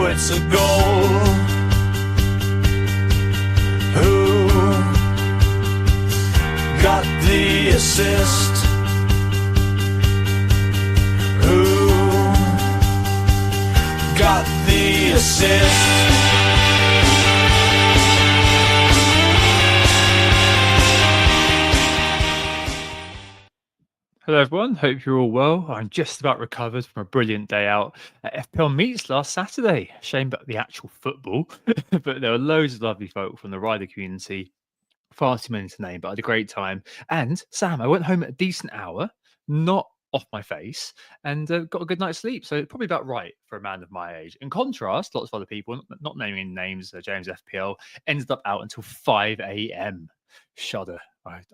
know it's a goal. Who got the assist? Who got the assist? Hello everyone, hope you're all well. I'm just about recovered from a brilliant day out at FPL Meets last Saturday. Shame about the actual football, but there were loads of lovely folk from the rider community. Far too many to name, but I had a great time. And Sam, I went home at a decent hour, not off my face, and got a good night's sleep. So probably about right for a man of my age. In contrast, lots of other people, not naming names, James FPL, ended up out until 5 a.m. Shudder.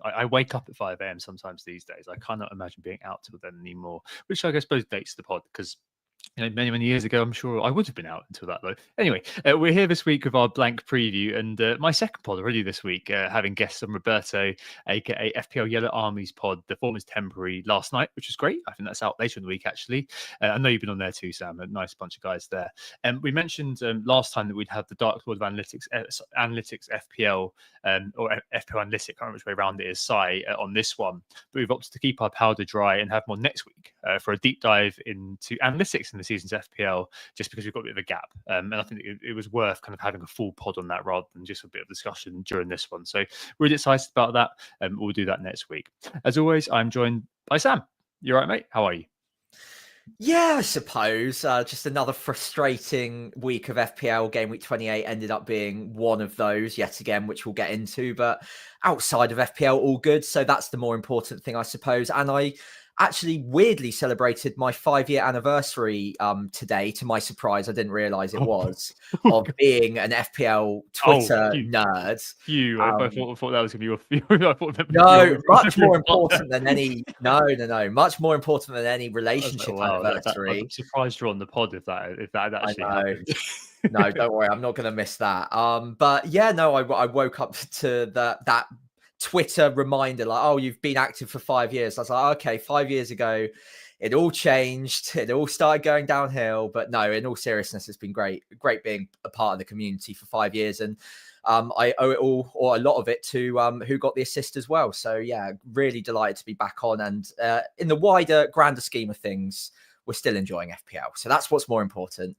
I wake up at 5 a.m. sometimes these days. I cannot imagine being out till then anymore, which I suppose dates the pod because many years ago, I'm sure I would have been out until that, though. Anyway, we're here this week with our blank preview, and my second pod already this week, having guests on Roberto, aka FPL Yellow Army's pod. The form is temporary last night, which is great. I think that's out later in the week, actually. I know you've been on there too, Sam. A nice bunch of guys there. We mentioned last time that we'd have the Dark Lord of Analytics FPL, or FPL Analytic, I can't remember which way around it is, Sai, on this one. But we've opted to keep our powder dry and have more next week for a deep dive into analytics in the season's FPL, just because we've got a bit of a gap. And I think it was worth kind of having a full pod on that rather than just a bit of discussion during this one. So really excited about that. We'll do that next week. As always, I'm joined by Sam. You all right, mate? How are you? Yeah, I suppose. Just another frustrating week of FPL. Game week 28 ended up being one of those yet again, which we'll get into. But outside of FPL, all good. So that's the more important thing, I suppose. And I actually weirdly celebrated my 5-year anniversary today. To my surprise, I didn't realize it was of being an FPL Twitter nerd. I thought that was going to be your much more important than any much more important than any relationship anniversary. I'm surprised you're on the pod if that actually happened. No, don't worry, I'm not going to miss that. But yeah, no, I woke up to that Twitter reminder, like, oh, you've been active for 5 years. I was like, okay, 5 years ago, it all changed. It all started going downhill. But no, in all seriousness, it's been great being a part of the community for 5 years. And I owe it all, or a lot of it, to Who Got the Assist as well. So yeah, really delighted to be back on. And in the wider, grander scheme of things, we're still enjoying FPL. So that's what's more important.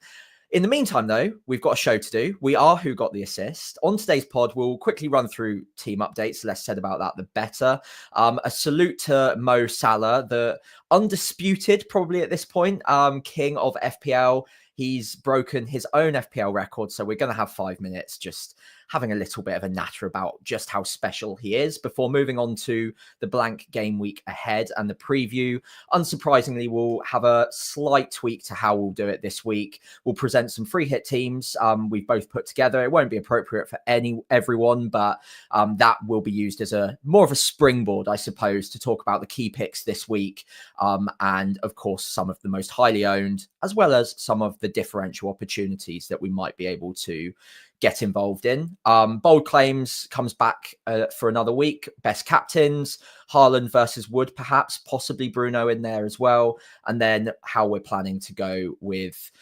In the meantime, though, we've got a show to do. We are Who Got the Assist. On today's pod, we'll quickly run through team updates. Less said about that, the better. A salute to Mo Salah, the undisputed, probably at this point, king of FPL. He's broken his own FPL record. So we're going to have 5 minutes just having a little bit of a natter about just how special he is before moving on to the blank game week ahead and the preview. Unsurprisingly, we'll have a slight tweak to how we'll do it this week. We'll present some free hit teams we've both put together. It won't be appropriate for everyone, but that will be used as more of a springboard, I suppose, to talk about the key picks this week. And of course, some of the most highly owned, as well as some of the differential opportunities that we might be able to get involved in. Bold Claims comes back for another week. Best captains, Haaland versus Wood, perhaps, possibly Bruno in there as well. And then how we're planning to go with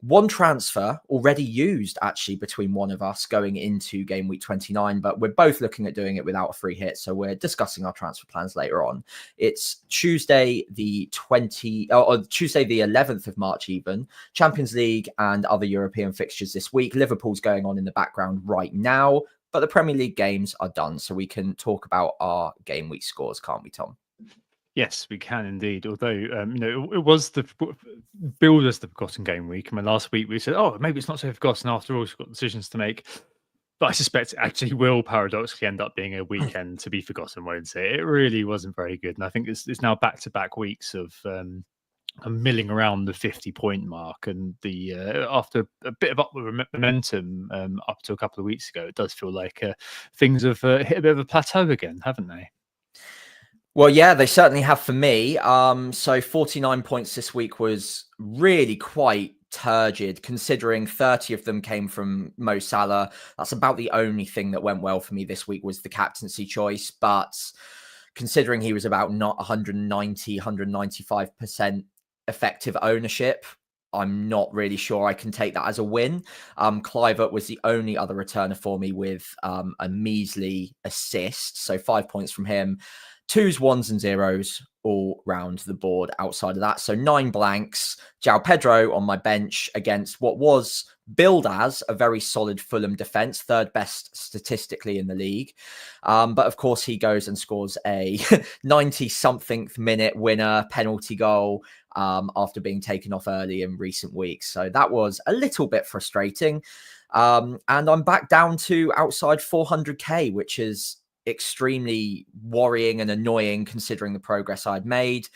one transfer already used, actually, between one of us going into game week 29, but we're both looking at doing it without a free hit. So we're discussing our transfer plans later on. It's Tuesday, the 11th of March, even. Champions League and other European fixtures this week. Liverpool's going on in the background right now, but the Premier League games are done. So we can talk about our game week scores, can't we, Tom? Yes, we can indeed. Although, it was billed as the forgotten game week. I mean, last week we said, oh, maybe it's not so forgotten after all. We've got decisions to make. But I suspect it actually will paradoxically end up being a weekend to be forgotten, won't it? It really wasn't very good. And I think it's now back-to-back weeks of milling around the 50-point mark. And after a bit of upward momentum up to a couple of weeks ago, it does feel like things have hit a bit of a plateau again, haven't they? Well, yeah, they certainly have for me. So 49 points this week was really quite turgid, considering 30 of them came from Mo Salah. That's about the only thing that went well for me this week was the captaincy choice. But considering he was about not 195% effective ownership, I'm not really sure I can take that as a win. Clivert was the only other returner for me with a measly assist. So 5 points from him, 2s, 1s and 0s all round the board outside of that. So 9 blanks. João Pedro on my bench against what was billed as a very solid Fulham defence, 3rd best statistically in the league. But of course, he goes and scores a 90-something minute winner penalty goal after being taken off early in recent weeks. So that was a little bit frustrating. And I'm back down to outside 400k, which is extremely worrying and annoying considering the progress I'd made.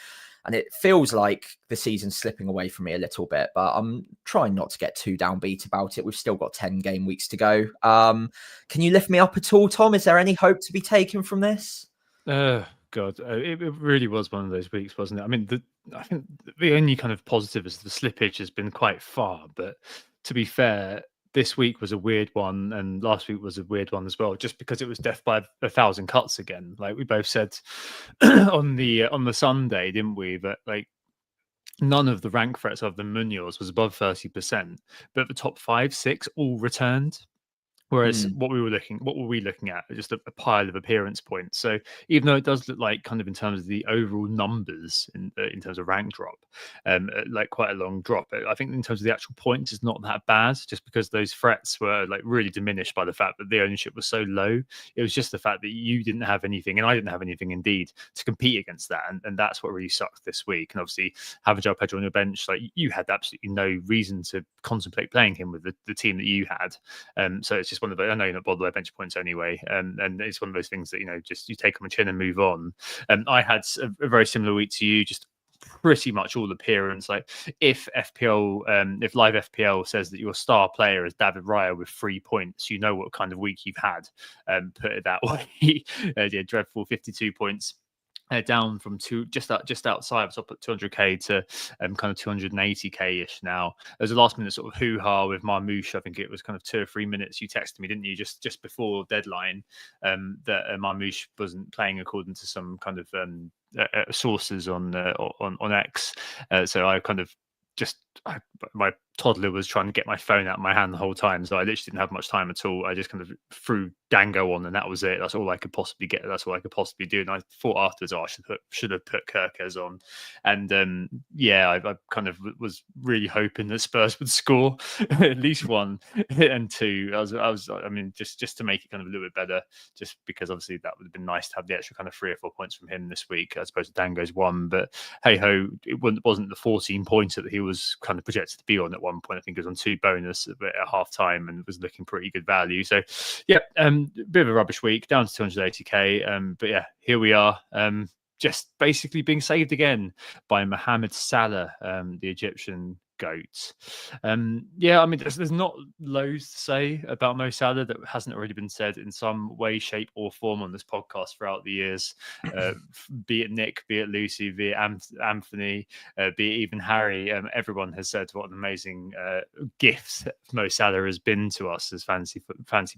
And it feels like the season's slipping away from me a little bit, but I'm trying not to get too downbeat about it. We've still got 10 game weeks to go. Can you lift me up at all, Tom? Is there any hope to be taken from this? God, it really was one of those weeks, wasn't it? I mean, I think the only kind of positive is the slippage has been quite far, but to be fair, this week was a weird one, and last week was a weird one as well, just because it was death by 1,000 cuts again. Like we both said on the Sunday, didn't we? That like none of the rank threats of the Munoz was above 30%, but the top 5, 6 all returned. Whereas what were we looking at? Just a pile of appearance points. So even though it does look like kind of in terms of the overall numbers in terms of rank drop, like quite a long drop, I think in terms of the actual points, it's not that bad. Just because those threats were like really diminished by the fact that the ownership was so low. It was just the fact that you didn't have anything, and I didn't have anything indeed to compete against that, and that's what really sucked this week. And obviously, having João Pedro on your bench, like you had absolutely no reason to contemplate playing him with the team that you had. So it's just one of those. I know you're not bothered by bench points anyway, and it's one of those things that just you take on the chin and move on. I had a very similar week to you, just pretty much all appearance. Like if live FPL says that your star player is David Raya with 3 points, you know what kind of week you've had. Put it that way. Dreadful 52 points. Down from just outside, top at 200k to kind of 280k ish now. There's a last minute sort of hoo-ha with Marmouche. I think it was kind of 2 or 3 minutes. You texted me, didn't you, just before deadline, that Marmouche wasn't playing according to some kind of sources on X. So I kind of my toddler was trying to get my phone out of my hand the whole time, so I literally didn't have much time at all. I just kind of threw Dango on, and that was it. That's all I could possibly get. That's all I could possibly do. And I thought afterwards, I should have put Kirkes on. And I kind of was really hoping that Spurs would score at least 1 and 2. I mean, just to make it kind of a little bit better, just because obviously that would have been nice to have the extra kind of 3 or 4 points from him this week, as opposed to Dango's 1. But hey ho, it wasn't the 14 pointer that he was kind of projected to be on at one point. I think it was on 2 bonus at half time and was looking pretty good value. So yeah, bit of a rubbish week, down to 280k. But yeah, here we are. Just basically being saved again by Mohamed Salah, the Egyptian goat. I mean, there's not loads to say about Mo Salah that hasn't already been said in some way, shape, or form on this podcast throughout the years. Be it Nick, be it Lucy, be it Anthony, be it even Harry. Everyone has said what an amazing gift Mo Salah has been to us as fancy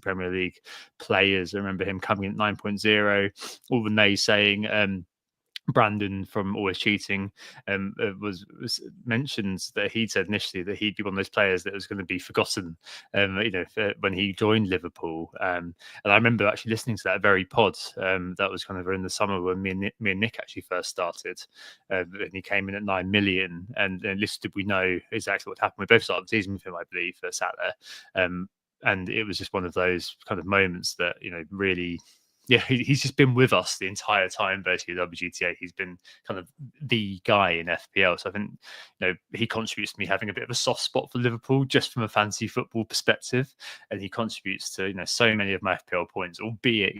Premier League players. I remember him coming in at 9.0, all the naysaying. Brandon from Always Cheating was mentioned that he'd said initially that he'd be one of those players that was going to be forgotten, when he joined Liverpool. And I remember actually listening to that very pod that was kind of in the summer when me and Nick actually first started. And he came in at 9 million, and little did we know exactly what happened. We both started the season with him, I believe, for Salah. And it was just one of those kind of moments that, really... Yeah, he's just been with us the entire time, basically, WGTA. He's been kind of the guy in FPL. So I think, he contributes to me having a bit of a soft spot for Liverpool just from a fantasy football perspective. And he contributes to, so many of my FPL points, albeit,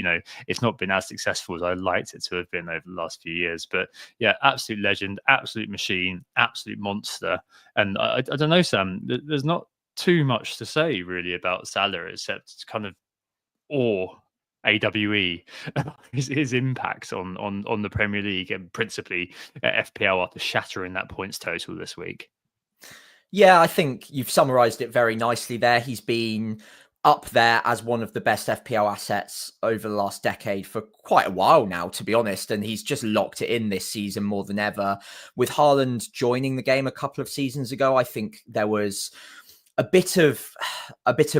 it's not been as successful as I'd liked it to have been over the last few years. But yeah, absolute legend, absolute machine, absolute monster. And I don't know, Sam, there's not too much to say really about Salah except kind of AWE, his impact on the Premier League and principally at FPL after shattering that points total this week. Yeah, I think you've summarised it very nicely there. He's been up there as one of the best FPL assets over the last decade for quite a while now, to be honest. And he's just locked it in this season more than ever. With Haaland joining the game a couple of seasons ago, I think there was a bit of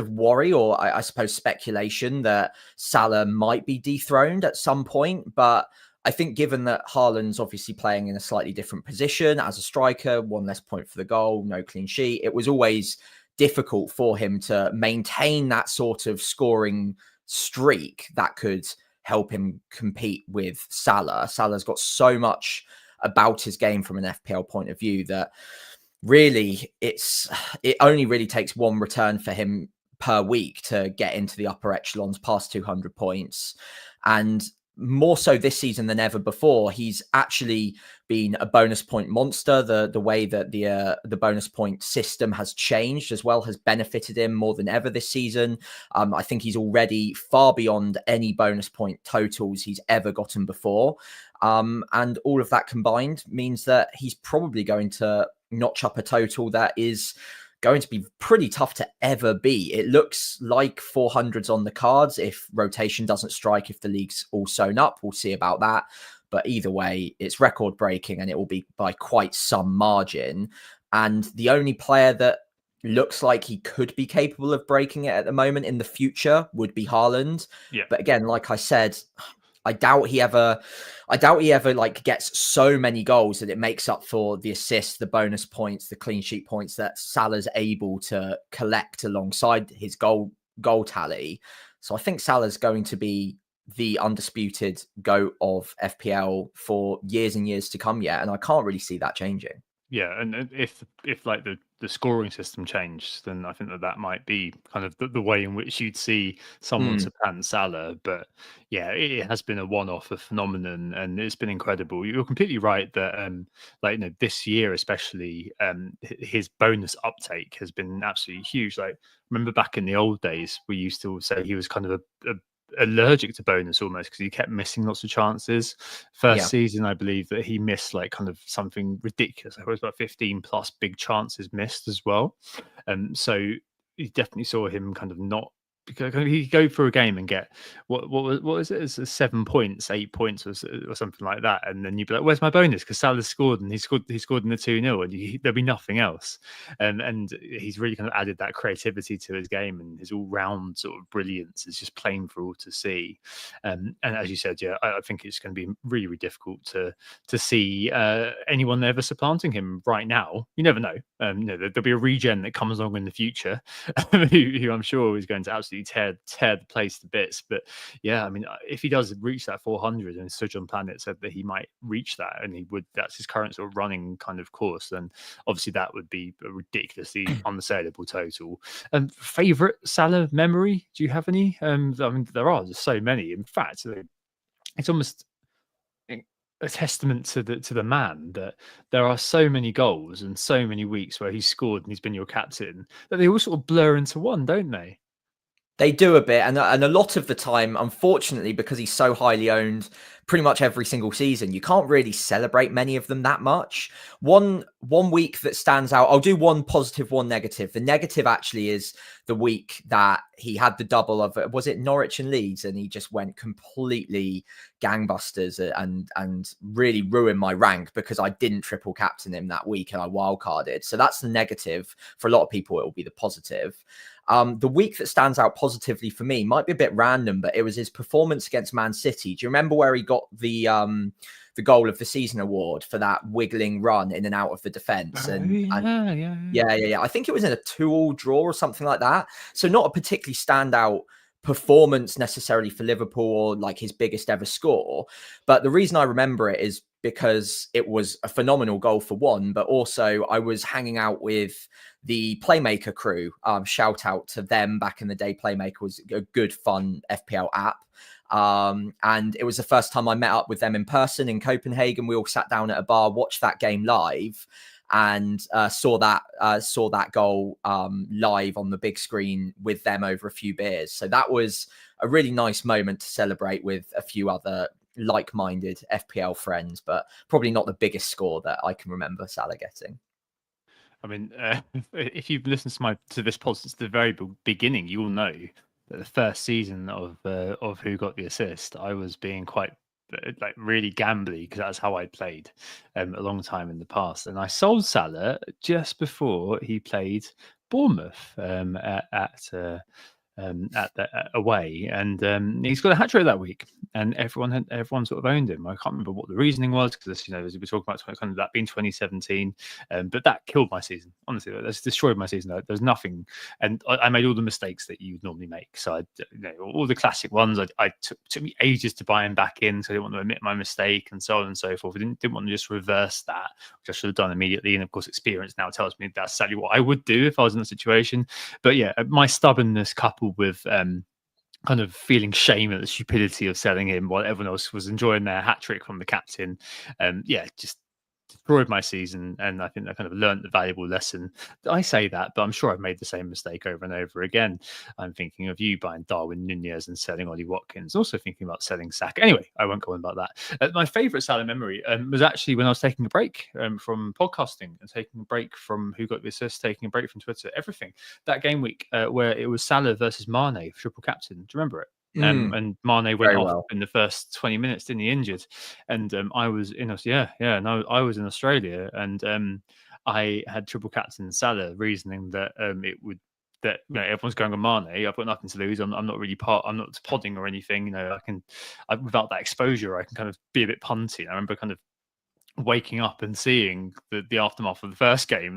worry, or I suppose speculation, that Salah might be dethroned at some point. But I think given that Haaland's obviously playing in a slightly different position as a striker, one less point for the goal, no clean sheet, it was always difficult for him to maintain that sort of scoring streak that could help him compete with Salah. Salah's got so much about his game from an FPL point of view that really it only really takes one return for him per week to get into the upper echelons past 200 points. And more so this season than ever before, he's actually been a bonus point monster. The way that the bonus point system has changed as well has benefited him more than ever this season. I think he's already far beyond any bonus point totals he's ever gotten before. And all of that combined means that he's probably going to notch up a total that is going to be pretty tough to ever be. It looks like 400s on the cards if rotation doesn't strike, if the league's all sewn up. We'll see about that. But either way, it's record breaking and it will be by quite some margin. And the only player that looks like he could be capable of breaking it at the moment in the future would be Haaland. Yeah. But again, like I said, I doubt he ever like gets so many goals that it makes up for the assists, the bonus points, the clean sheet points that Salah's able to collect alongside his goal tally. So I think Salah's going to be the undisputed GOAT of FPL for years and years to come yet, and I can't really see that changing. Yeah, and if like the scoring system changed, then I think that might be kind of the way in which you'd see someone supplant Salah. But yeah, it has been a one-off, a phenomenon, and it's been incredible. You're completely right that this year especially, his bonus uptake has been absolutely huge. Like, remember back in the old days, we used to say he was kind of a allergic to bonus almost because he kept missing lots of chances. First season, I believe that he missed like kind of something ridiculous. I was about 15 plus big chances missed as well. So you definitely saw him kind of not, because he'd go for a game and get what was it? It's 7 points, 8 points, or something like that, and then you'd be like, "Where's my bonus?" Because Salah scored, and he scored in the 2-0, and there'll be nothing else. And he's really kind of added that creativity to his game, and his all-round sort of brilliance is just plain for all to see. And as you said, yeah, I think it's going to be really, really difficult to see anyone ever supplanting him right now. You never know. There'll be a regen that comes along in the future, who I'm sure is going to absolutely tear the place to bits. But yeah, I mean, if he does reach that 400, and Sujan Planet said that he might reach that, and that's his current sort of running kind of course, then obviously that would be a ridiculously unassailable total. Favorite Salah memory? Do you have any? I mean, there are just so many. In fact, it's almost a testament to the man that there are so many goals and so many weeks where he's scored and he's been your captain that they all sort of blur into one, don't they? They do a bit, and a lot of the time, unfortunately, because he's so highly owned pretty much every single season, you can't really celebrate many of them that much. One week that stands out, I'll do one positive, one negative. The negative actually is the week that he had the double of, was it Norwich and Leeds, and he just went completely gangbusters and really ruined my rank because I didn't triple captain him that week and I wildcarded. So that's the negative. For a lot of people, it will be the positive. The week that stands out positively for me might be a bit random, but it was his performance against Man City. Do you remember where he got the goal of the season award for that wiggling run in and out of the defense? Yeah. I think it was in a 2-2 draw or something like that. So not a particularly standout performance necessarily for Liverpool or like his biggest ever score. But the reason I remember it is because it was a phenomenal goal for one, but also I was hanging out with the Playmaker crew. Shout out to them back in the day. Playmaker was a good, fun FPL app. And it was the first time I met up with them in person in Copenhagen. We all sat down at a bar, watched that game live, and saw that goal live on the big screen with them over a few beers. So that was a really nice moment to celebrate with a few other like-minded FPL friends, but probably not the biggest score that I can remember Salah getting. I mean, if you've listened to this pod since the very beginning, you will know that the first season of Who Got the Assist, I was being quite like really gambly because that's how I played a long time in the past, and I sold Salah just before he played Bournemouth at the away, and he's got a hat trick that week, and everyone sort of owned him. I can't remember what the reasoning was because as we were talking about kind of that being 2017, but that killed my season. Honestly, that's destroyed my season. There's nothing, and I made all the mistakes that you normally make. So all the classic ones. I took me ages to buy him back in, so I didn't want to admit my mistake and so on and so forth. I didn't want to just reverse that, which I should have done immediately. And of course, experience now tells me that's exactly what I would do if I was in the situation. But yeah, my stubbornness coupled with kind of feeling shame at the stupidity of selling him while everyone else was enjoying their hat trick from the captain, just destroyed my season. And I think I kind of learned the valuable lesson. I say that, but I'm sure I've made the same mistake over and over again. I'm thinking of you buying Darwin Nunez and selling Ollie Watkins, also thinking about selling Saka. Anyway, I won't go on about that. My favourite Salah memory was actually when I was taking a break from podcasting and taking a break from Who Got the Assist, taking a break from Twitter, everything. That game week where it was Salah versus Mane, triple captain. Do you remember it? And Mane went off in the first 20 minutes, didn't he? Injured, and I was in I was in Australia, and I had triple captain Salah, reasoning that it would that everyone's going on Mane. I've got nothing to lose. I'm not really I'm not podding or anything. Without that exposure, I can kind of be a bit punty. I remember kind of waking up and seeing the aftermath of the first game.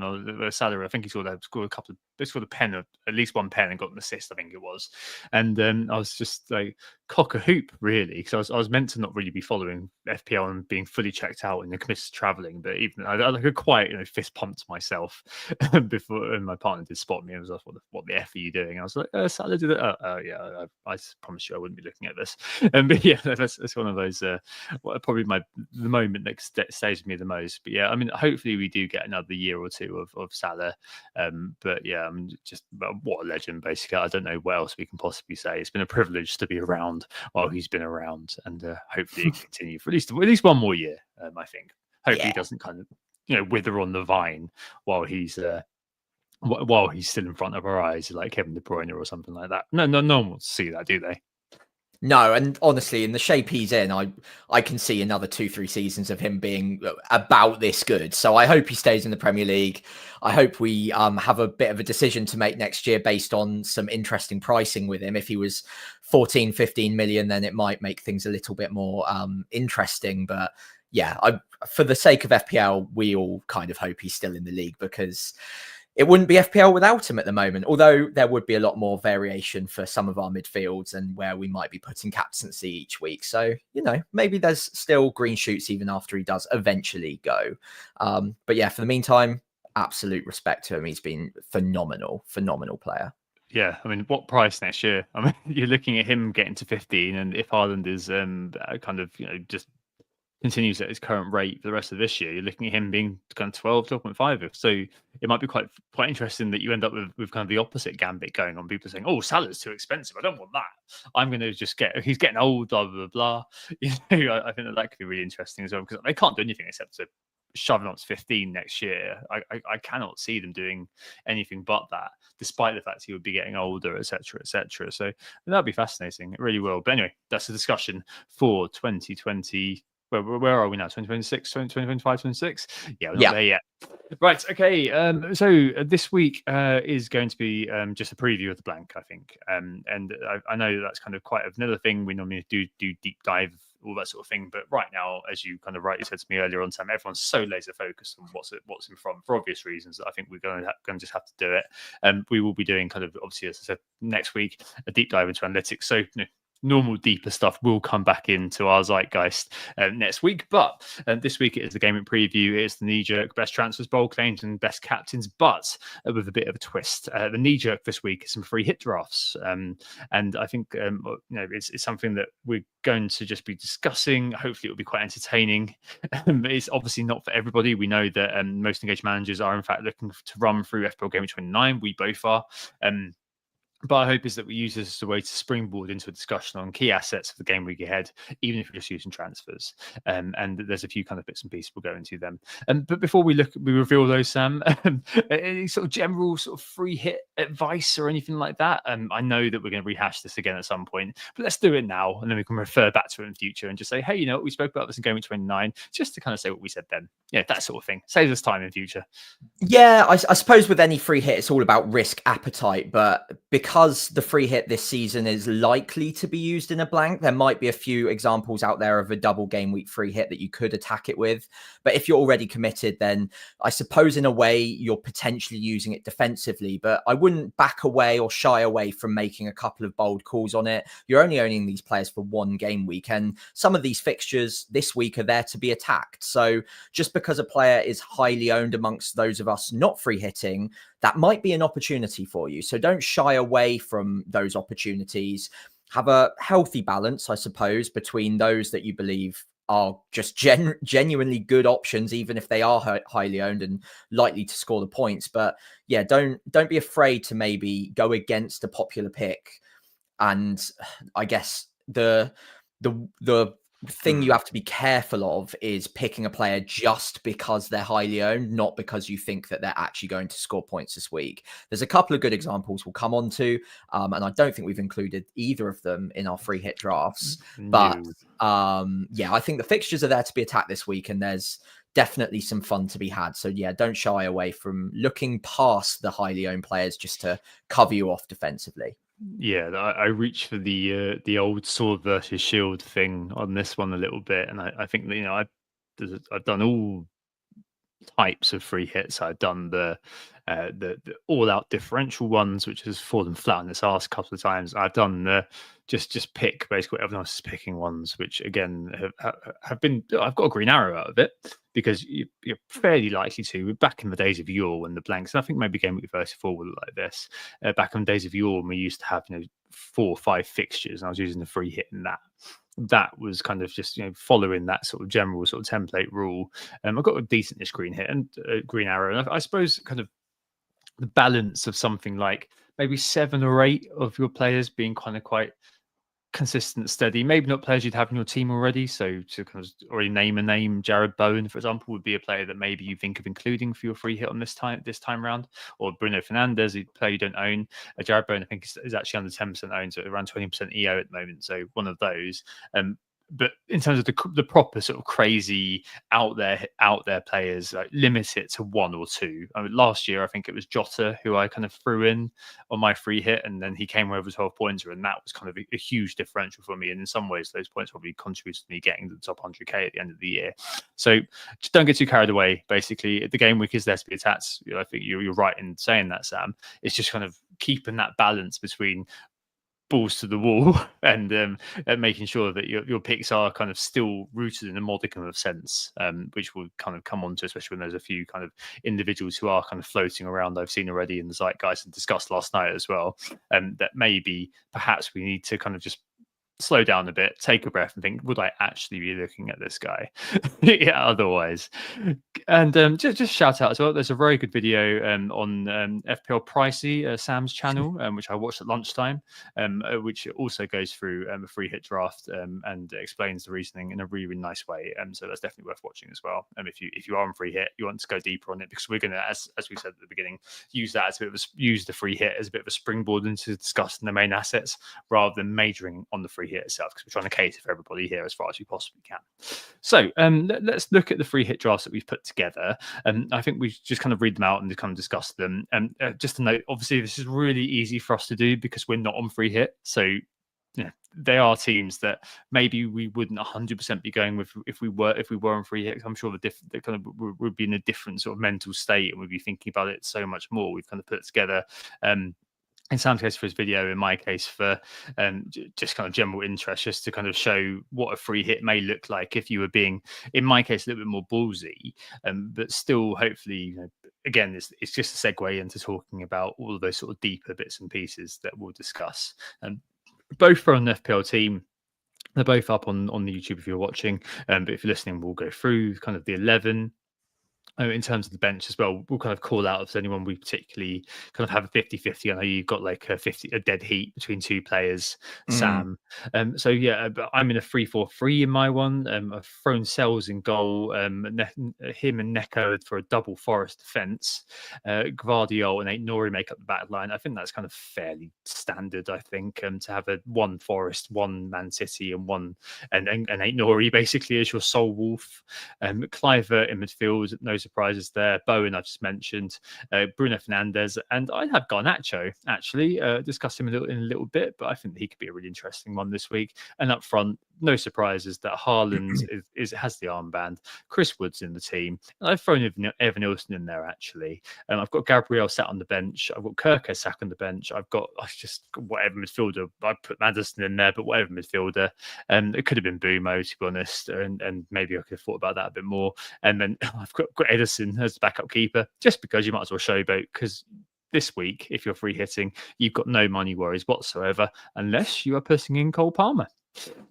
Salah, I think he scored a pen, at least one pen, and got an assist, I think it was. And I was just like cock a hoop, really, because I was meant to not really be following FPL and being fully checked out and committed to traveling. But even I could quite fist pumped myself before, and my partner did spot me and was like, "What the f are you doing?" And I was like, "Salah did it." Yeah, I promise you, I wouldn't be looking at this. But yeah, that's one of those. Probably the moment that stays with me the most. But yeah, I mean, hopefully we do get another year or two of Salah. But yeah, I'm just what a legend. Basically, I don't know what else we can possibly say. It's been a privilege to be around while he's been around, and hopefully it can continue for at least one more year. I think. Hopefully he doesn't kind of wither on the vine while he's still in front of our eyes, like Kevin De Bruyne or something like that. No one wants to see that, do they? No, and honestly, in the shape he's in, I can see another 2-3 seasons of him being about this good. So I hope he stays in the Premier League. I hope we have a bit of a decision to make next year based on some interesting pricing with him. If he was 14, 15 million, then it might make things a little bit more interesting. But yeah, for the sake of FPL, we all kind of hope he's still in the league, because it wouldn't be FPL without him at the moment, although there would be a lot more variation for some of our midfields and where we might be putting captaincy each week. So, maybe there's still green shoots even after he does eventually go. But yeah, for the meantime, absolute respect to him. He's been phenomenal player. Yeah, I mean, what price next year? I mean, you're looking at him getting to 15, and if Haaland is kind of, just continues at his current rate for the rest of this year, you're looking at him being kind of 12.5. So it might be quite interesting that you end up with kind of the opposite gambit going on. People saying, "Oh, Salah's too expensive. I don't want that. I'm going to just he's getting old, blah blah blah." I think that could be really interesting as well, because they can't do anything except to shove him up to 15 next year. I cannot see them doing anything but that, despite the fact he would be getting older, etc., etc. So that'd be fascinating. It really will. But anyway, that's a discussion for 2020. Where are we now? 2026, 2025, 26? Yeah, we're not there yet. Right, okay. So this week is going to be just a preview of the blank, I think. And I know that's kind of quite another thing. We normally do deep dive, all that sort of thing. But right now, as you kind of rightly said to me earlier on, Sam, everyone's so laser focused on what's in front for obvious reasons that I think we're going to just have to do it. We will be doing kind of, obviously, as I said, next week, a deep dive into analytics. So, normal deeper stuff will come back into our zeitgeist next week, but this week it is the Gameweek preview. It is the knee-jerk best transfers, bold claims, and best captains, but with a bit of a twist. The knee-jerk this week is some free hit drafts, and I think it's something that we're going to just be discussing. Hopefully it will be quite entertaining. It's obviously not for everybody. We know that most engaged managers are in fact looking to run through FPL Gameweek 29. We both are. But our hope is that we use this as a way to springboard into a discussion on key assets for the game week ahead, even if we're just using transfers. And there's a few kind of bits and pieces we'll go into them. But before we reveal those, Sam, any sort of general sort of free hit advice or anything like that? I know that we're going to rehash this again at some point, but let's do it now, and then we can refer back to it in the future and just say, hey, you know, we spoke about this in Game Week 29, just to kind of say what we said then. Yeah, that sort of thing. Saves us time in future. Yeah, I suppose with any free hit, it's all about risk appetite. But because the free hit this season is likely to be used in a blank, there might be a few examples out there of a double game week free hit that you could attack it with. But if you're already committed, then I suppose in a way you're potentially using it defensively. But I wouldn't back away or shy away from making a couple of bold calls on it. You're only owning these players for one game week, and some of these fixtures this week are there to be attacked. So just because a player is highly owned amongst those of us not free hitting, that might be an opportunity for you. So don't shy away from those opportunities. Have a healthy balance, I suppose, between those that you believe are just genuinely good options, even if they are highly owned and likely to score the points. But yeah, don't be afraid to maybe go against a popular pick. And I guess the thing you have to be careful of is picking a player just because they're highly owned, not because you think that they're actually going to score points this week. There's a couple of good examples we'll come on to, and I don't think we've included either of them in our free hit drafts. No. But yeah, I think the fixtures are there to be attacked this week, and there's definitely some fun to be had. So yeah, don't shy away from looking past the highly owned players just to cover you off defensively. Yeah, I reach for the old sword versus shield thing on this one a little bit, and I think that, you know, I've done all types of free hits. I've done the all-out differential ones, which has fallen flat on its ass a couple of times. I've done the just pick basically what everyone else is picking ones, which again have been. I've got a green arrow out of it because you're fairly likely to. Back in the days of yore when the blanks, and I think maybe Game Week 34 would look like this. Back in the days of yore when we used to have 4 or 5 fixtures, and I was using the free hit in that. That was kind of just following that sort of general sort of template rule. I've got a decentish green hit and green arrow, and I suppose kind of the balance of something like maybe 7 or 8 of your players being kind of quite consistent, steady, maybe not players you'd have in your team already. So to kind of already name a name, Jared Bowen, for example, would be a player that maybe you think of including for your free hit on this time round, or Bruno Fernandes, a player you don't own. Jared Bowen, I think, is actually under 10% owned, so around 20% EO at the moment. So one of those. But in terms of the proper sort of crazy out there players, limit it to 1 or 2. I mean, last year I think it was Jota who I kind of threw in on my free hit, and then he came over 12 pointer, and that was kind of a huge differential for me. And in some ways, those points probably contributed to me getting the top 100k at the end of the year. So just don't get too carried away. Basically, the game week is there to be attacked. I think you're right in saying that, Sam. It's just kind of keeping that balance between balls to the wall and making sure that your picks are kind of still rooted in a modicum of sense, which will kind of come on to, especially when there's a few kind of individuals who are kind of floating around I've seen already in the zeitgeist and discussed last night as well, that maybe perhaps we need to kind of just slow down a bit, take a breath, and think, would I actually be looking at this guy? Yeah, otherwise. And just shout out as well, there's a very good video on FPL Pricey, Sam's channel, which I watched at lunchtime, which also goes through a free hit draft and explains the reasoning in a really, really nice way. So that's definitely worth watching as well. If you are on free hit, you want to go deeper on it, because we're going to, as we said at the beginning, use that as a bit of use the free hit as a bit of a springboard into discussing the main assets rather than majoring on the free hit itself, because we're trying to cater for everybody here as far as we possibly can. So let's look at the free hit drafts that we've put together. I think we just kind of read them out and kind of discuss them. Just to note, obviously this is really easy for us to do because we're not on free hit. So yeah, they are teams that maybe we wouldn't 100% be going with if we were on free hit. I'm sure the kind of would be in a different sort of mental state and we'd be thinking about it so much more. We've kind of put together in Sam's case for his video, in my case for just kind of general interest, just to kind of show what a free hit may look like if you were being, in my case, a little bit more ballsy, but still hopefully, again, it's just a segue into talking about all of those sort of deeper bits and pieces that we'll discuss. Both for an FPL team. They're both up on the YouTube if you're watching, but if you're listening, we'll go through kind of the 11 In terms of the bench as well, we'll kind of call out if there's anyone we particularly kind of have a 50-50. I know you've got like a dead heat between two players, Sam. So yeah, but I'm in a 3-4-3 in my one. I've thrown Sells in goal. Him and Neko for a double Forest defence. Gvardiol and Aït-Nouri make up the back line. I think that's kind of fairly standard. I think to have a one Forest, one Man City, and one and Aït-Nouri basically as your sole wolf. Cliver in midfield, no surprises there. Bowen, I just mentioned. Bruno Fernandes, and I'd have Garnacho actually. Discuss him in a little bit, but I think he could be a really interesting one this week. And up front, no surprises that Haaland has the armband. Chris Wood's in the team. And I've thrown Evan Nilsson in there actually. I've got Gabriel sat on the bench. I've got Kirk sat on the bench. I've just whatever midfielder. I put Madison in there, but whatever midfielder. It could have been Bumo to be honest, and maybe I could have thought about that a bit more. And then I've got Edison as the backup keeper, just because you might as well showboat, because this week, if you're free hitting, you've got no money worries whatsoever, unless you are putting in Cole Palmer.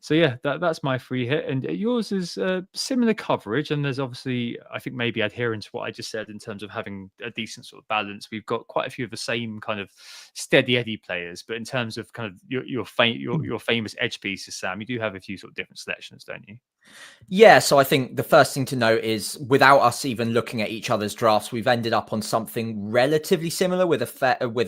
So yeah, that's my free hit, and yours is similar coverage, and there's obviously, I think, maybe adhering to what I just said in terms of having a decent sort of balance. We've got quite a few of the same kind of steady Eddie players, but in terms of kind of your famous edge pieces, Sam, you do have a few sort of different selections, don't you? Yeah, so I think the first thing to note is, without us even looking at each other's drafts, we've ended up on something relatively similar with a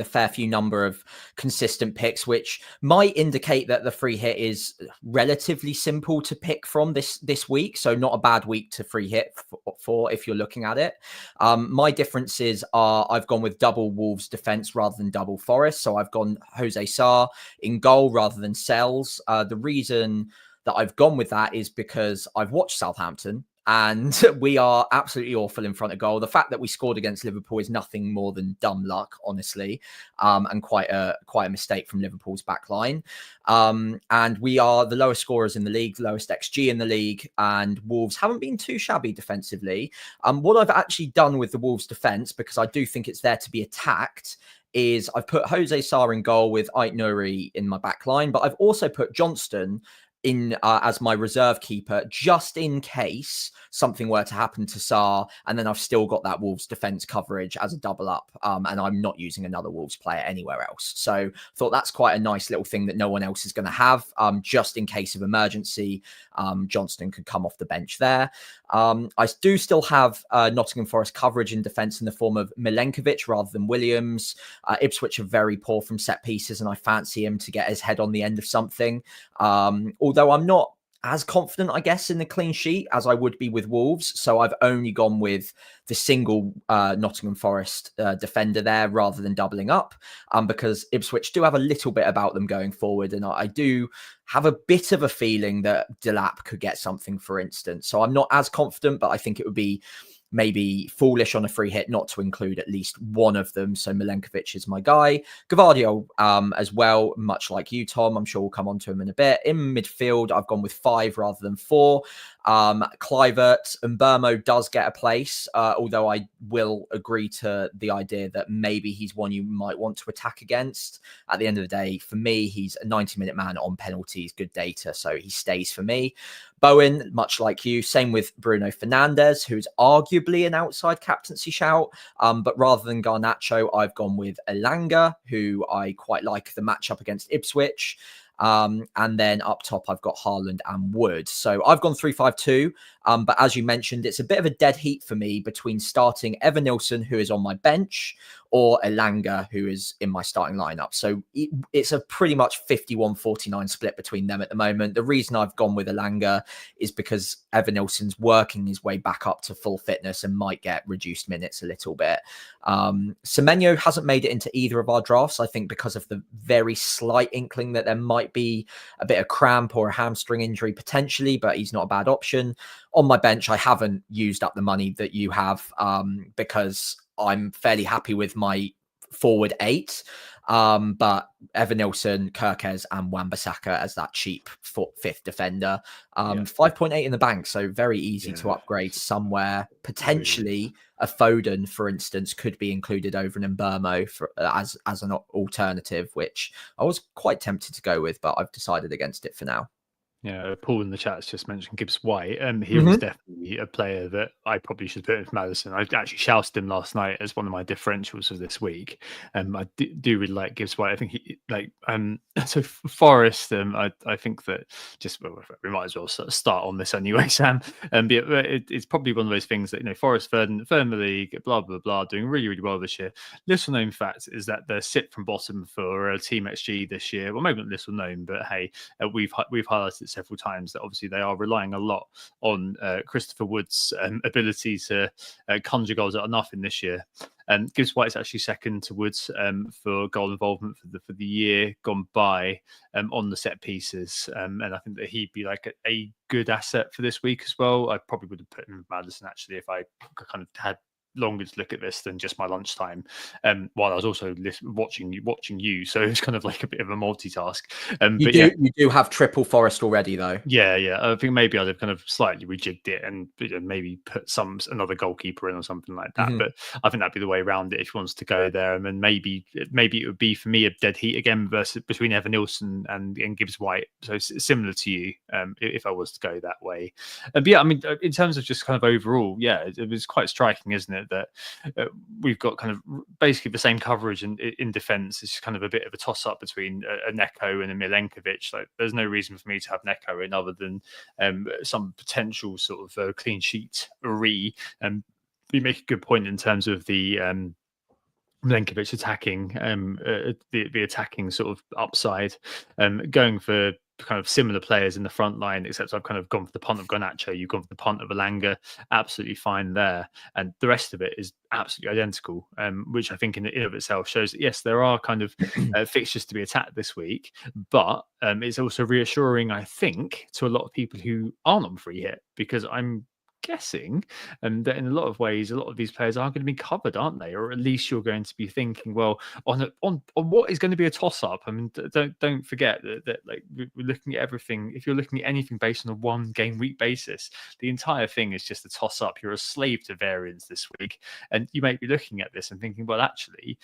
fair few number of consistent picks, which might indicate that the free hit is relatively simple to pick from this week. So not a bad week to free hit for if you're looking at it. My differences are I've gone with double Wolves defense rather than double Forest. So I've gone Jose Sarr in goal rather than Sells. The reason that I've gone with that is because I've watched Southampton and we are absolutely awful in front of goal. The fact that we scored against Liverpool is nothing more than dumb luck, honestly, and quite a mistake from Liverpool's back line. And we are the lowest scorers in the league, lowest XG in the league, and Wolves haven't been too shabby defensively. What I've actually done with the Wolves defence, because I do think it's there to be attacked, is I've put Jose Sarr in goal with Aït-Nouri in my back line, but I've also put Johnston in as my reserve keeper, just in case something were to happen to Sarr, and then I've still got that Wolves defense coverage as a double up, and I'm not using another Wolves player anywhere else. So thought that's quite a nice little thing that no one else is going to have, just in case of emergency. Johnston could come off the bench there. I do still have Nottingham Forest coverage in defence in the form of Milenkovic rather than Williams. Ipswich are very poor from set pieces, and I fancy him to get his head on the end of something. Although I'm not as confident, I guess, in the clean sheet as I would be with Wolves. So I've only gone with the single Nottingham Forest defender there rather than doubling up, because Ipswich do have a little bit about them going forward. And I do have a bit of a feeling that Delap could get something, for instance. So I'm not as confident, but I think it would be maybe foolish on a free hit not to include at least one of them. So Milenkovic is my guy. Gvardiol as well, much like you, Tom. I'm sure we'll come on to him in a bit. In midfield, I've gone with 5 rather than 4. Kluivert and Burmo does get a place, although I will agree to the idea that maybe he's one you might want to attack against. At the end of the day, for me, he's a 90-minute man on penalties, good data, so he stays for me. Bowen, much like you, same with Bruno Fernandes, who's arguably an outside captaincy shout, but rather than Garnacho, I've gone with Elanga, who I quite like the matchup against Ipswich. And then up top, I've got Haaland and Wood. So I've gone 3-5-2. But as you mentioned, it's a bit of a dead heat for me between starting Evan Nilsson, who is on my bench, or Elanga, who is in my starting lineup. So it's a pretty much 51-49 split between them at the moment. The reason I've gone with Elanga is because Evan Nilsson's working his way back up to full fitness and might get reduced minutes a little bit. Semenyo hasn't made it into either of our drafts, I think, because of the very slight inkling that there might be a bit of cramp or a hamstring injury potentially, but he's not a bad option. On my bench, I haven't used up the money that you have, because I'm fairly happy with my forward 8. But Evan Nilsson, Kirkes and Wan-Bissaka as that cheap 5th defender. 5.8 in the bank, so very easy to upgrade somewhere. Potentially a Foden, for instance, could be included over an Mbeumo as an alternative, which I was quite tempted to go with, but I've decided against it for now. Yeah, Paul in the chat's just mentioned Gibbs White. He was Mhm. definitely a player that I probably should put in for Madison. I actually shouted him last night as one of my differentials of this week. I do really like Gibbs White. I think he like so Forest. I think that just we might as well sort of start on this anyway, Sam. But it's probably one of those things that Forest third in the league, blah blah blah, doing really really well this year. Little known fact is that they're sit from bottom for Team XG this year. Well, maybe not little known, but hey, we've highlighted several times that obviously they are relying a lot on Christopher Wood's ability to conjure goals out of nothing this year. Gibbs White's actually second to Woods for goal involvement for the year gone by on the set pieces, and I think that he'd be like a good asset for this week as well. I probably would have put him in Madison actually if I kind of had longer to look at this than just my lunchtime while I was also watching you, so it's kind of like a bit of a multitask. You do have triple Forest already though. Yeah. I think maybe I'd have kind of slightly rejigged it and maybe put another goalkeeper in or something like that. Mhm. But I think that'd be the way around it if he wants to go there. And then maybe it would be for me a dead heat again versus between Evan Nilsson and Gibbs White. So similar to you, if I was to go that way. But yeah, I mean, in terms of just kind of overall, yeah, it was quite striking, isn't it, that we've got kind of basically the same coverage in defence. It's kind of a bit of a toss up between a Neko and a Milenkovic. Like, there's no reason for me to have Neko in other than some potential sort of clean sheet and you make a good point in terms of the Milenkovic attacking the attacking sort of upside, going for kind of similar players in the front line, except I've kind of gone for the punt of Garnacho, you've gone for the punt of Alanga, absolutely fine there, and the rest of it is absolutely identical, which I think in of itself shows that yes, there are kind of fixtures to be attacked this week, but it's also reassuring, I think, to a lot of people who aren't on free hit, because I'm guessing that in a lot of ways a lot of these players are going to be covered, aren't they? Or at least you're going to be thinking, well, on what is going to be a toss up. I mean, don't forget that like we're looking at everything. If you're looking at anything based on a one game week basis, the entire thing is just a toss up. You're a slave to variance this week, and you might be looking at this and thinking, well, actually,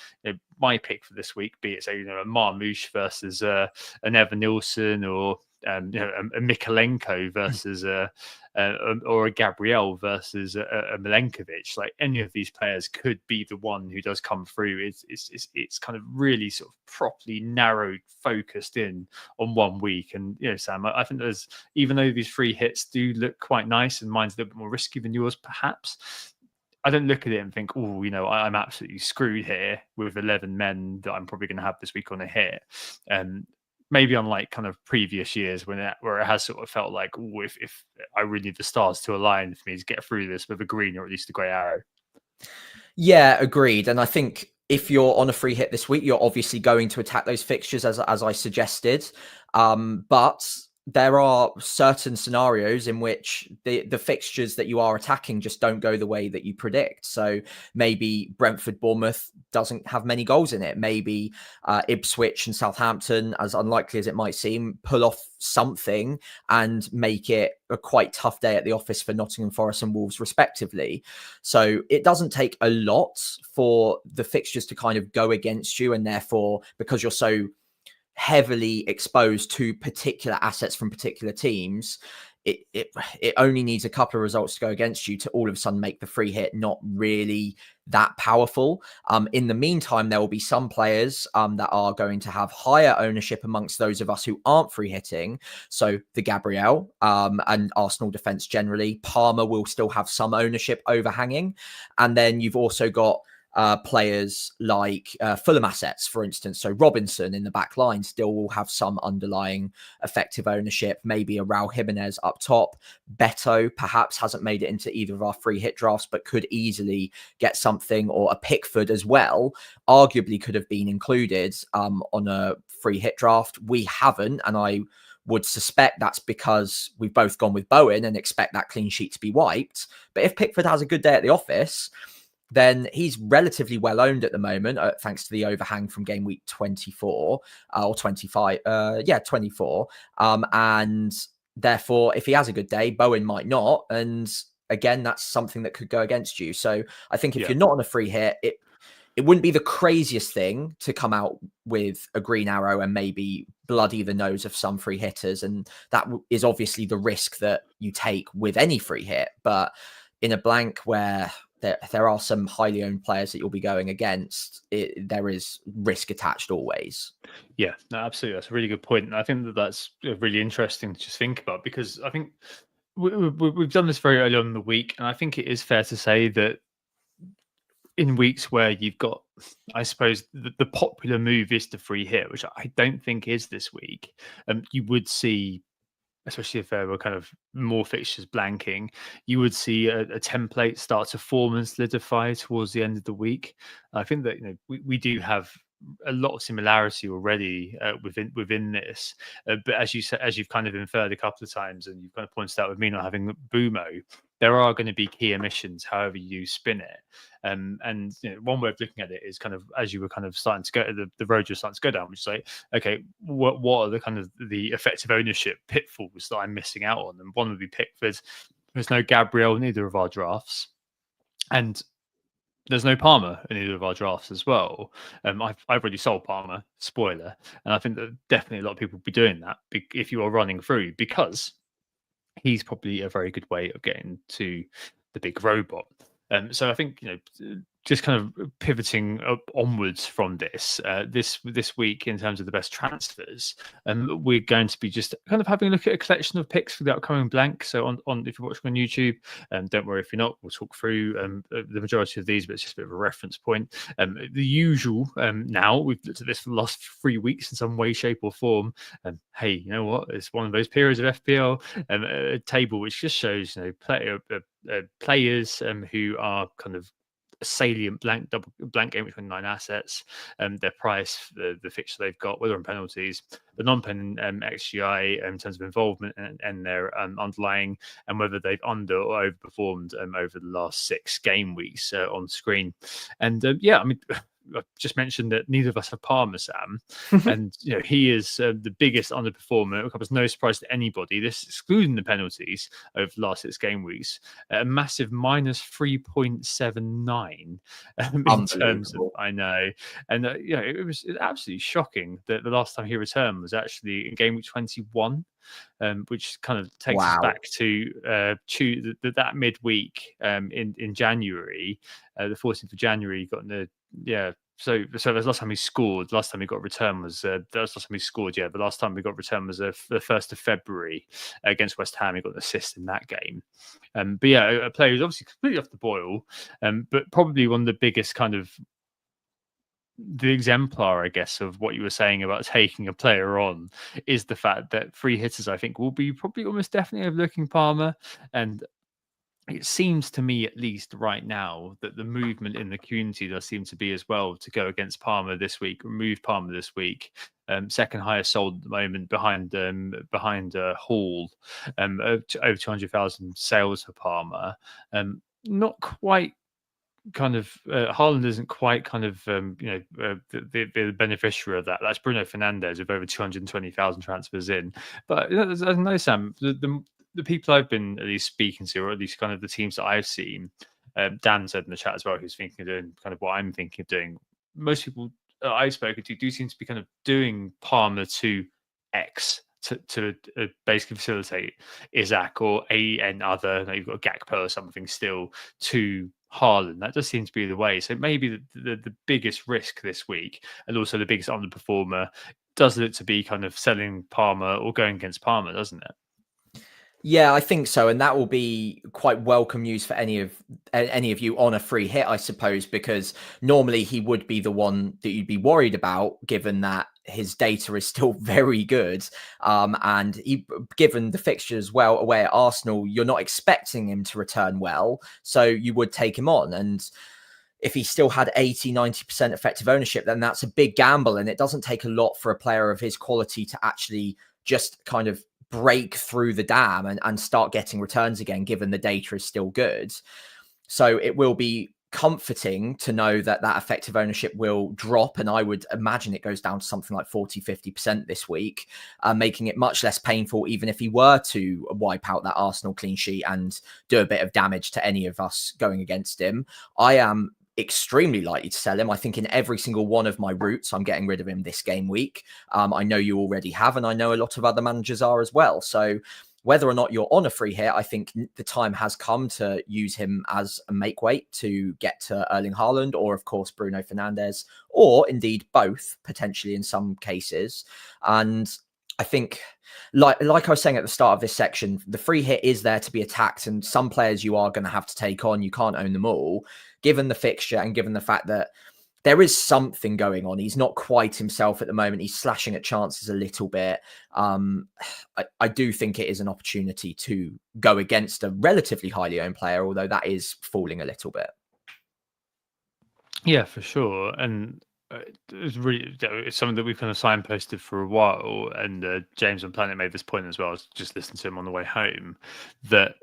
my pick for this week, be it say a Marmouche versus an Evan Nilsson, or a Mikalenko versus or a Gabriel versus a Milenkovic. Like, any of these players could be the one who does come through. It's kind of really sort of properly narrowed, focused in on 1 week. And Sam, I think there's, even though these free hits do look quite nice and mine's a little bit more risky than yours, perhaps, I don't look at it and think, oh, I'm absolutely screwed here with 11 men that I'm probably going to have this week on a hit. Maybe unlike kind of previous years where it has sort of felt like, oh, if I really need the stars to align for me to get through this with a green or at least a grey arrow. Yeah, agreed. And I think if you're on a free hit this week, you're obviously going to attack those fixtures as I suggested. But there are certain scenarios in which the fixtures that you are attacking just don't go the way that you predict. So maybe Brentford, Bournemouth doesn't have many goals in it. Maybe Ipswich and Southampton, as unlikely as it might seem, pull off something and make it a quite tough day at the office for Nottingham Forest and Wolves respectively. So it doesn't take a lot for the fixtures to kind of go against you, and therefore, because you're so heavily exposed to particular assets from particular teams, it only needs a couple of results to go against you to all of a sudden make the free hit not really that powerful. In the meantime, there will be some players that are going to have higher ownership amongst those of us who aren't free hitting. So the Gabriel and Arsenal defense generally, Palmer will still have some ownership overhanging. And then you've also got players like Fulham assets, for instance. So Robinson in the back line still will have some underlying effective ownership. Maybe a Raul Jimenez up top. Beto perhaps hasn't made it into either of our free hit drafts, but could easily get something, or a Pickford as well. Arguably could have been included on a free hit draft. We haven't, and I would suspect that's because we've both gone with Bowen and expect that clean sheet to be wiped. But if Pickford has a good day at the office, then he's relatively well owned at the moment, thanks to the overhang from game week 24 or 25. 24. And therefore, if he has a good day, Bowen might not. And again, that's something that could go against you. So I think if you're not on a free hit, it wouldn't be the craziest thing to come out with a green arrow and maybe bloody the nose of some free hitters. And that is obviously the risk that you take with any free hit. But in a blank where there are some highly owned players that you'll be going against, there is risk attached always. Yeah, no, absolutely. That's a really good point. And I think that's really interesting to just think about, because I think we've done this very early on in the week. And I think it is fair to say that in weeks where you've got, I suppose, the popular move is the free hit, which I don't think is this week, you would see, especially if there were kind of more fixtures blanking, you would see a template start to form and solidify towards the end of the week. I think that we do have a lot of similarity already within this, but as you said, as you've kind of inferred a couple of times, and you've kind of pointed out with me not having Bumo, there are going to be key emissions, however you spin it. And one way of looking at it is kind of, as you were kind of starting to go, the road you're starting to go down, which is like, okay, what are the kind of the effective ownership pitfalls that I'm missing out on? And one would be Pickford. There's no Gabriel in either of our drafts, and there's no Palmer in either of our drafts as well. I've already sold Palmer, spoiler, and I think that definitely a lot of people will be doing that if you are running through, because he's probably a very good way of getting to the big robot. So I think, just kind of pivoting onwards from this week in terms of the best transfers, we're going to be just kind of having a look at a collection of picks for the upcoming blank. So on if you're watching on YouTube, don't worry if you're not, we'll talk through the majority of these, but it's just a bit of a reference point. The usual, now we've looked at this for the last 3 weeks in some way, shape or form. Hey, you know what? It's one of those periods of FPL, a table which just shows players who are kind of salient blank game with 29 assets, their price, the fixture they've got, whether on penalties, the non-pen XGI in terms of involvement and their underlying, and whether they've under or overperformed over the last 6 game weeks on screen. And I mean, I just mentioned that neither of us have Palmer, Sam, and he is the biggest underperformer. It comes no surprise to anybody. This excluding the penalties over the last 6 game weeks, a massive minus 3.79 in terms of, I know, and it was absolutely shocking that the last time he returned was actually in game week 21. Which kind of takes us back to that midweek in January, the 14th of January. He got in the So that's the last time he scored. Last time he got a return was that was the last time he scored. Yeah, the last time we got a return was the 1st of February against West Ham. He got an assist in that game. But yeah, a player who's obviously completely off the boil, but probably one of the biggest kind of the exemplar, I guess, of what you were saying about taking a player on is the fact that free hitters, I think, will be probably almost definitely overlooking Palmer. And it seems to me, at least right now, that the movement in the community does seem to be as well to go against Palmer this week, remove Palmer this week. Second highest sold at the moment behind Hall, over 200,000 sales for Palmer. Not quite. Kind of Haaland isn't quite kind of the beneficiary of that. That's Bruno Fernandes with over 220,000 transfers in. But I know, Sam, the people I've been at least speaking to, or at least kind of the teams that I've seen, Dan said in the chat as well, who's thinking of doing kind of what I'm thinking of doing. Most people I've spoken to do seem to be kind of doing Palmer to X to basically facilitate Isaac or another. You've got a Gakpo or something still to Haaland. That does seem to be the way. So maybe the biggest risk this week, and also the biggest underperformer, does look to be kind of selling Palmer or going against Palmer, doesn't it? Yeah, I think so, and that will be quite welcome news for any of you on a free hit, I suppose, because normally he would be the one that you'd be worried about, given that his data is still very good, and given the fixtures well away at Arsenal, you're not expecting him to return well, so you would take him on. And if he still had 80-90% effective ownership, then that's a big gamble, and it doesn't take a lot for a player of his quality to actually just kind of break through the dam and start getting returns again, given the data is still good. So it will be comforting to know that effective ownership will drop, and I would imagine it goes down to something like 40-50% this week, making it much less painful, even if he were to wipe out that Arsenal clean sheet and do a bit of damage to any of us going against him. I am extremely likely to sell him. I think in every single one of my routes, I'm getting rid of him this game week. I know you already have, and I know a lot of other managers are as well. So whether or not you're on a free hit, I think the time has come to use him as a make weight to get to Erling Haaland, or of course Bruno Fernandes, or indeed both potentially in some cases. And I think, like I was saying at the start of this section, the free hit is there to be attacked, and some players you are going to have to take on. You can't own them all, given the fixture and given the fact that there is something going on. He's not quite himself at the moment. He's slashing at chances a little bit. I do think it is an opportunity to go against a relatively highly owned player, although that is falling a little bit. Yeah, for sure. And it's something that we've kind of signposted for a while. And James on Planet made this point as well. I was just listening to him on the way home, that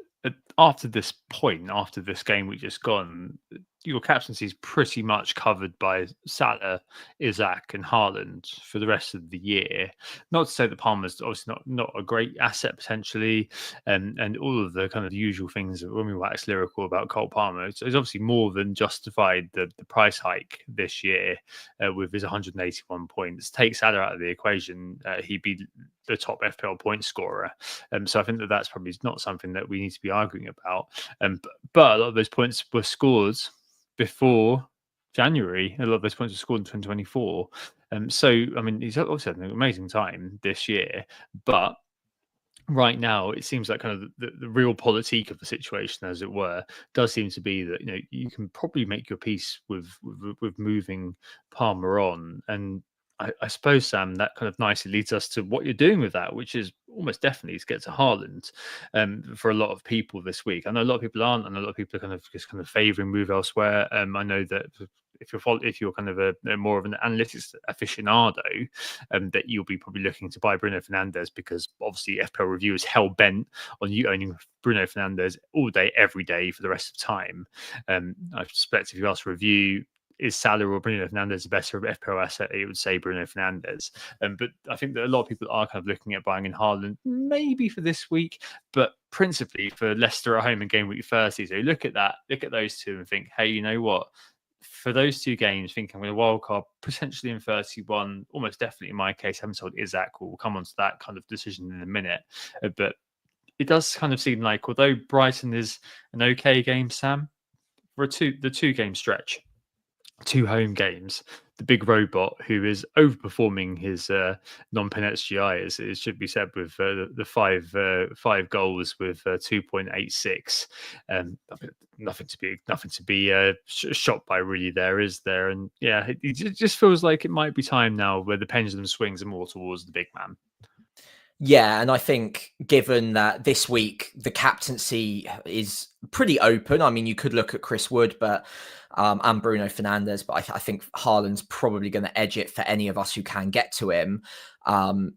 after this point, after this game we just gone, your captaincy is pretty much covered by Salah, Isaac, and Haaland for the rest of the year. Not to say that Palmer's obviously not a great asset potentially, and all of the kind of usual things that when we wax lyrical about Cole Palmer, it's obviously more than justified the price hike this year with his 181 points. Take Salah out of the equation, he'd be the top FPL point scorer. So I think that's probably not something that we need to be arguing about. But a lot of those points were scored before January. A lot of those points were scored in 2024. So, I mean, he's also had an amazing time this year, but right now it seems like kind of the real politique of the situation, as it were, does seem to be that, you can probably make your peace with moving Palmer on. And I suppose, Sam, that kind of nicely leads us to what you're doing with that, which is almost definitely to get to Haaland for a lot of people this week. I know a lot of people aren't, and a lot of people are kind of favouring move elsewhere. I know that if you're kind of a more of an analytics aficionado, that you'll be probably looking to buy Bruno Fernandes, because obviously FPL Review is hell bent on you owning Bruno Fernandes all day, every day for the rest of time. I suspect if you ask Review, is Salah or Bruno Fernandes a better FPL asset, it would say Bruno Fernandes. But I think that a lot of people are kind of looking at buying in Haaland, maybe for this week, but principally for Leicester at home in game week 30. So look at those two and think, hey, you know what? For those two games, I think I'm going to wildcard potentially in 31, almost definitely in my case. I haven't told Isaac, we'll come on to that kind of decision in a minute. But it does kind of seem like, although Brighton is an okay game, Sam, for the 2-game stretch, 2 home games, the big robot who is overperforming his non-pen XGI, as it should be said, with the five goals with 2.86. Nothing to be shocked by, really. There is there, and yeah, it just feels like it might be time now where the pendulum swings more towards the big man. Yeah, and I think given that this week the captaincy is pretty open, I mean, you could look at Chris Wood, but and Bruno Fernandes, but I think Haaland's probably going to edge it for any of us who can get to him.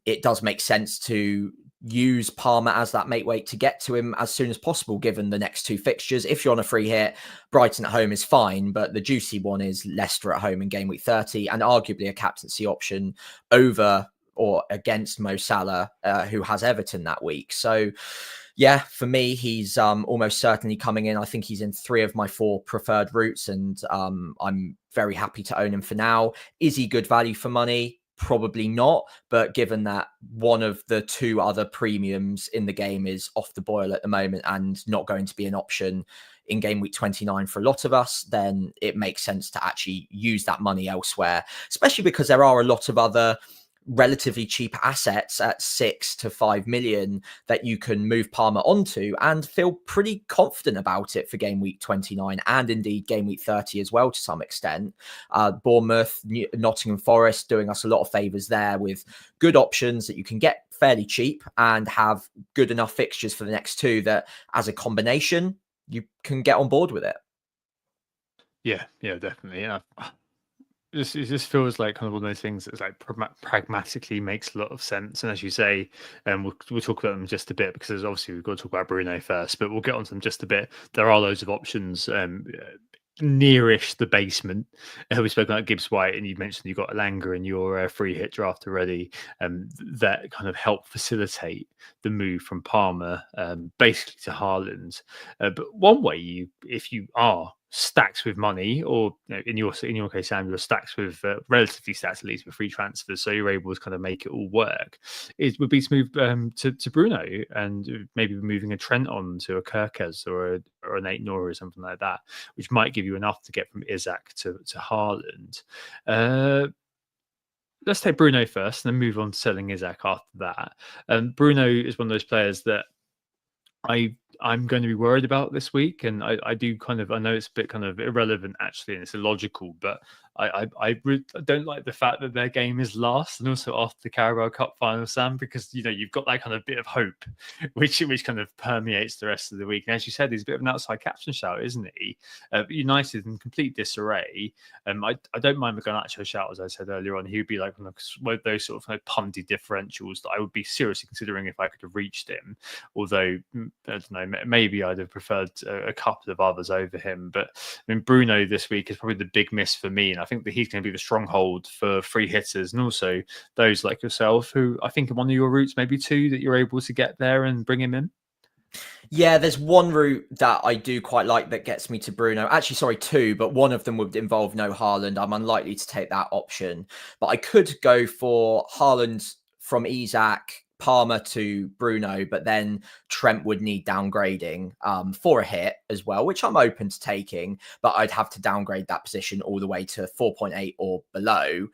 It does make sense to use Palmer as that mate weight to get to him as soon as possible, given the next 2 fixtures. If you're on a free hit, Brighton at home is fine, but the juicy one is Leicester at home in game week 30, and arguably a captaincy option over or against Mo Salah, who has Everton that week. So yeah, for me, he's almost certainly coming in. I think he's in 3 of my 4 preferred routes, and I'm very happy to own him for now. Is he good value for money? Probably not, but given that one of the 2 other premiums in the game is off the boil at the moment and not going to be an option in game week 29 for a lot of us, then it makes sense to actually use that money elsewhere, especially because there are a lot of other relatively cheap assets at 6 to 5 million that you can move Palmer onto and feel pretty confident about it for game week 29 and indeed game week 30 as well to some extent. Bournemouth, Nottingham Forest doing us a lot of favours there with good options that you can get fairly cheap and have good enough fixtures for the next 2 that as a combination you can get on board with it. Yeah, definitely. Yeah. It just feels like kind of one of those things that's like pragmatically makes a lot of sense. And as you say, we'll talk about them in just a bit, because obviously we've got to talk about Bruno first, but we'll get onto them just a bit. There are loads of options nearish the basement. We spoke about Gibbs White, and you mentioned you got Elanga in your free hit draft already, that kind of help facilitate the move from Palmer basically to Haaland. But one way if you are stacks with money, or in your case, Sam, you're stacks with relatively stacks at least with free transfers, so you're able to kind of make it all work. It would be to move to Bruno and maybe moving a Trent on to a Kirkes or an 8 Nora or something like that, which might give you enough to get from Isak to Haaland. Let's take Bruno first and then move on to selling Isak after that. Bruno is one of those players that I'm going to be worried about this week, and I do kind of, I know it's a bit kind of irrelevant actually, and it's illogical, but I don't like the fact that their game is last and also after the Carabao Cup final, Sam, because you've got that kind of bit of hope, which kind of permeates the rest of the week. And as you said, he's a bit of an outside captain shout, isn't he? United in complete disarray. I don't mind the Garnacho shout, as I said earlier on. He would be like one of those sort of kind of punty differentials that I would be seriously considering if I could have reached him. Although I don't know, maybe I'd have preferred a couple of others over him. But I mean, Bruno this week is probably the big miss for me, and I think that he's going to be the stronghold for free hitters and also those like yourself who I think are one of your routes, maybe two, that you're able to get there and bring him in. Yeah, there's one route that I do quite like that gets me to Bruno. Actually, sorry, two, but one of them would involve no Haaland. I'm unlikely to take that option, but I could go for Haaland from Isak, Palmer to Bruno, but then Trent would need downgrading for a hit as well, which I'm open to taking, but I'd have to downgrade that position all the way to 4.8 or below.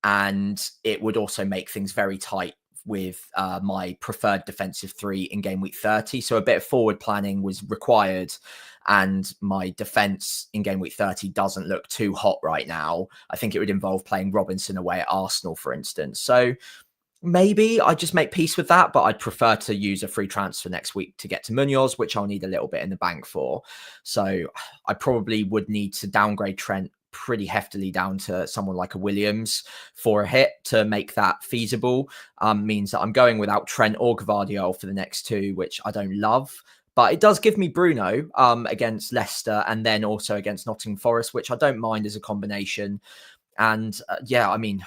And it would also make things very tight with my preferred defensive 3 in game week 30. So a bit of forward planning was required, and my defense in game week 30 doesn't look too hot right now. I think it would involve playing Robinson away at Arsenal, for instance. So maybe I just make peace with that, but I'd prefer to use a free transfer next week to get to Munoz, which I'll need a little bit in the bank for. So I probably would need to downgrade Trent pretty heftily down to someone like a Williams for a hit to make that feasible. Means that I'm going without Trent or Gvardiol for the next two, which I don't love. But it does give me Bruno against Leicester and then also against Nottingham Forest, which I don't mind as a combination. And yeah, I mean,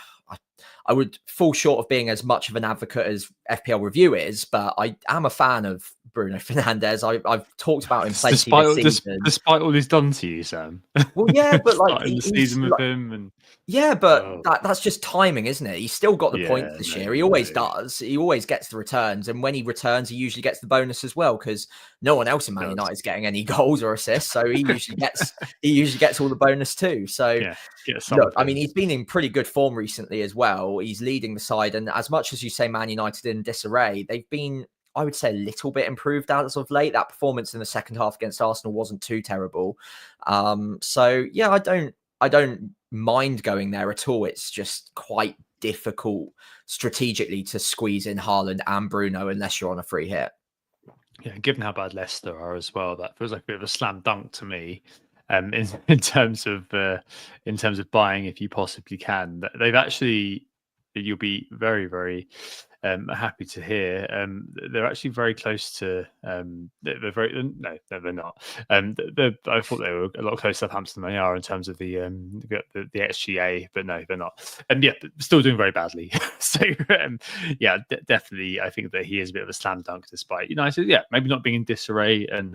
I would fall short of being as much of an advocate as FPL Review is, but I am a fan of Bruno Fernandes. I've talked about him plenty this season. Despite all he's done to you, Sam. Well, yeah, but like starting the season with him, and yeah, but that's just timing, isn't it? He's still got the points this year. He always does. He always gets the returns, and when he returns, he usually gets the bonus as well because no one else in Man United is getting any goals or assists, so he usually gets all the bonus too. So look, I mean, he's been in pretty good form recently as well. He's leading the side, and as much as you say Man United in disarray, they've been, I would say, a little bit improved as of late. That performance in the second half against Arsenal wasn't too terrible. So yeah, I don't mind going there at all. It's just quite difficult strategically to squeeze in Haaland and Bruno unless you're on a free hit. Yeah, given how bad Leicester are as well, that feels like a bit of a slam dunk to me. In terms of buying, if you possibly can, they've actually, you'll be very, very happy to hear. They're actually very close to. They're very no, they're not. I thought they were a lot closer to Southampton than they are in terms of the XGA, but no, they're not. And yeah, still doing very badly. So yeah, definitely, I think that he is a bit of a slam dunk despite United. Yeah, maybe not being in disarray, and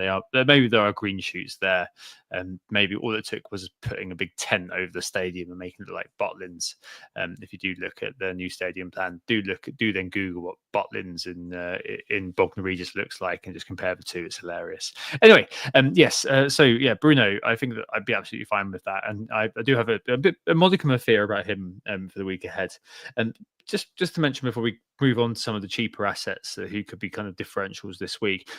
maybe there are green shoots there. And maybe all it took was putting a big tent over the stadium and making it look like Butlins. If you do look at the new stadium plan, do then Google what Butlins in Bognor Regis looks like and just compare the two. It's hilarious. Anyway, yes. So yeah, Bruno, I think that I'd be absolutely fine with that, and I do have a modicum of fear about him for the week ahead. And just to mention before we move on to some of the cheaper assets who could be kind of differentials this week.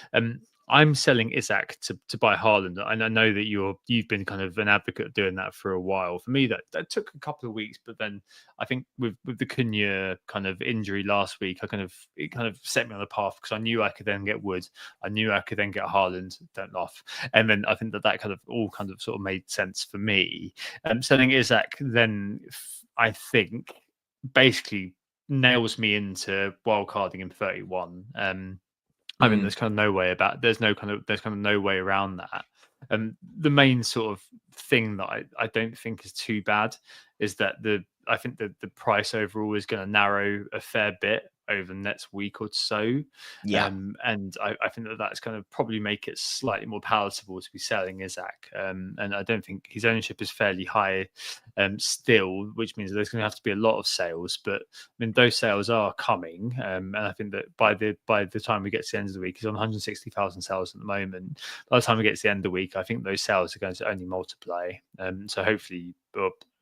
I'm selling Isak to buy Haaland, and I know that you've been kind of an advocate of doing that for a while. For me, that took a couple of weeks, but then I think with the Cunha kind of injury last week, it kind of set me on the path because I knew I could then get Wood, I knew I could then get Haaland. Don't laugh, and then I think that kind of all kind of sort of made sense for me. Selling Isak then I think basically nails me into wildcarding in 31. I mean, there's kind of no way around that. The main sort of thing that I don't think is too bad is that I think that the price overall is going to narrow a fair bit over the next week or so. Yeah. And I think that's going to probably make it slightly more palatable to be selling Isaac. And I don't think his ownership is fairly high still, which means there's going to have to be a lot of sales. But I mean, those sales are coming. And I think that by the time we get to the end of the week, he's on 160,000 sales at the moment. By the time we get to the end of the week, I think those sales are going to only multiply. So hopefully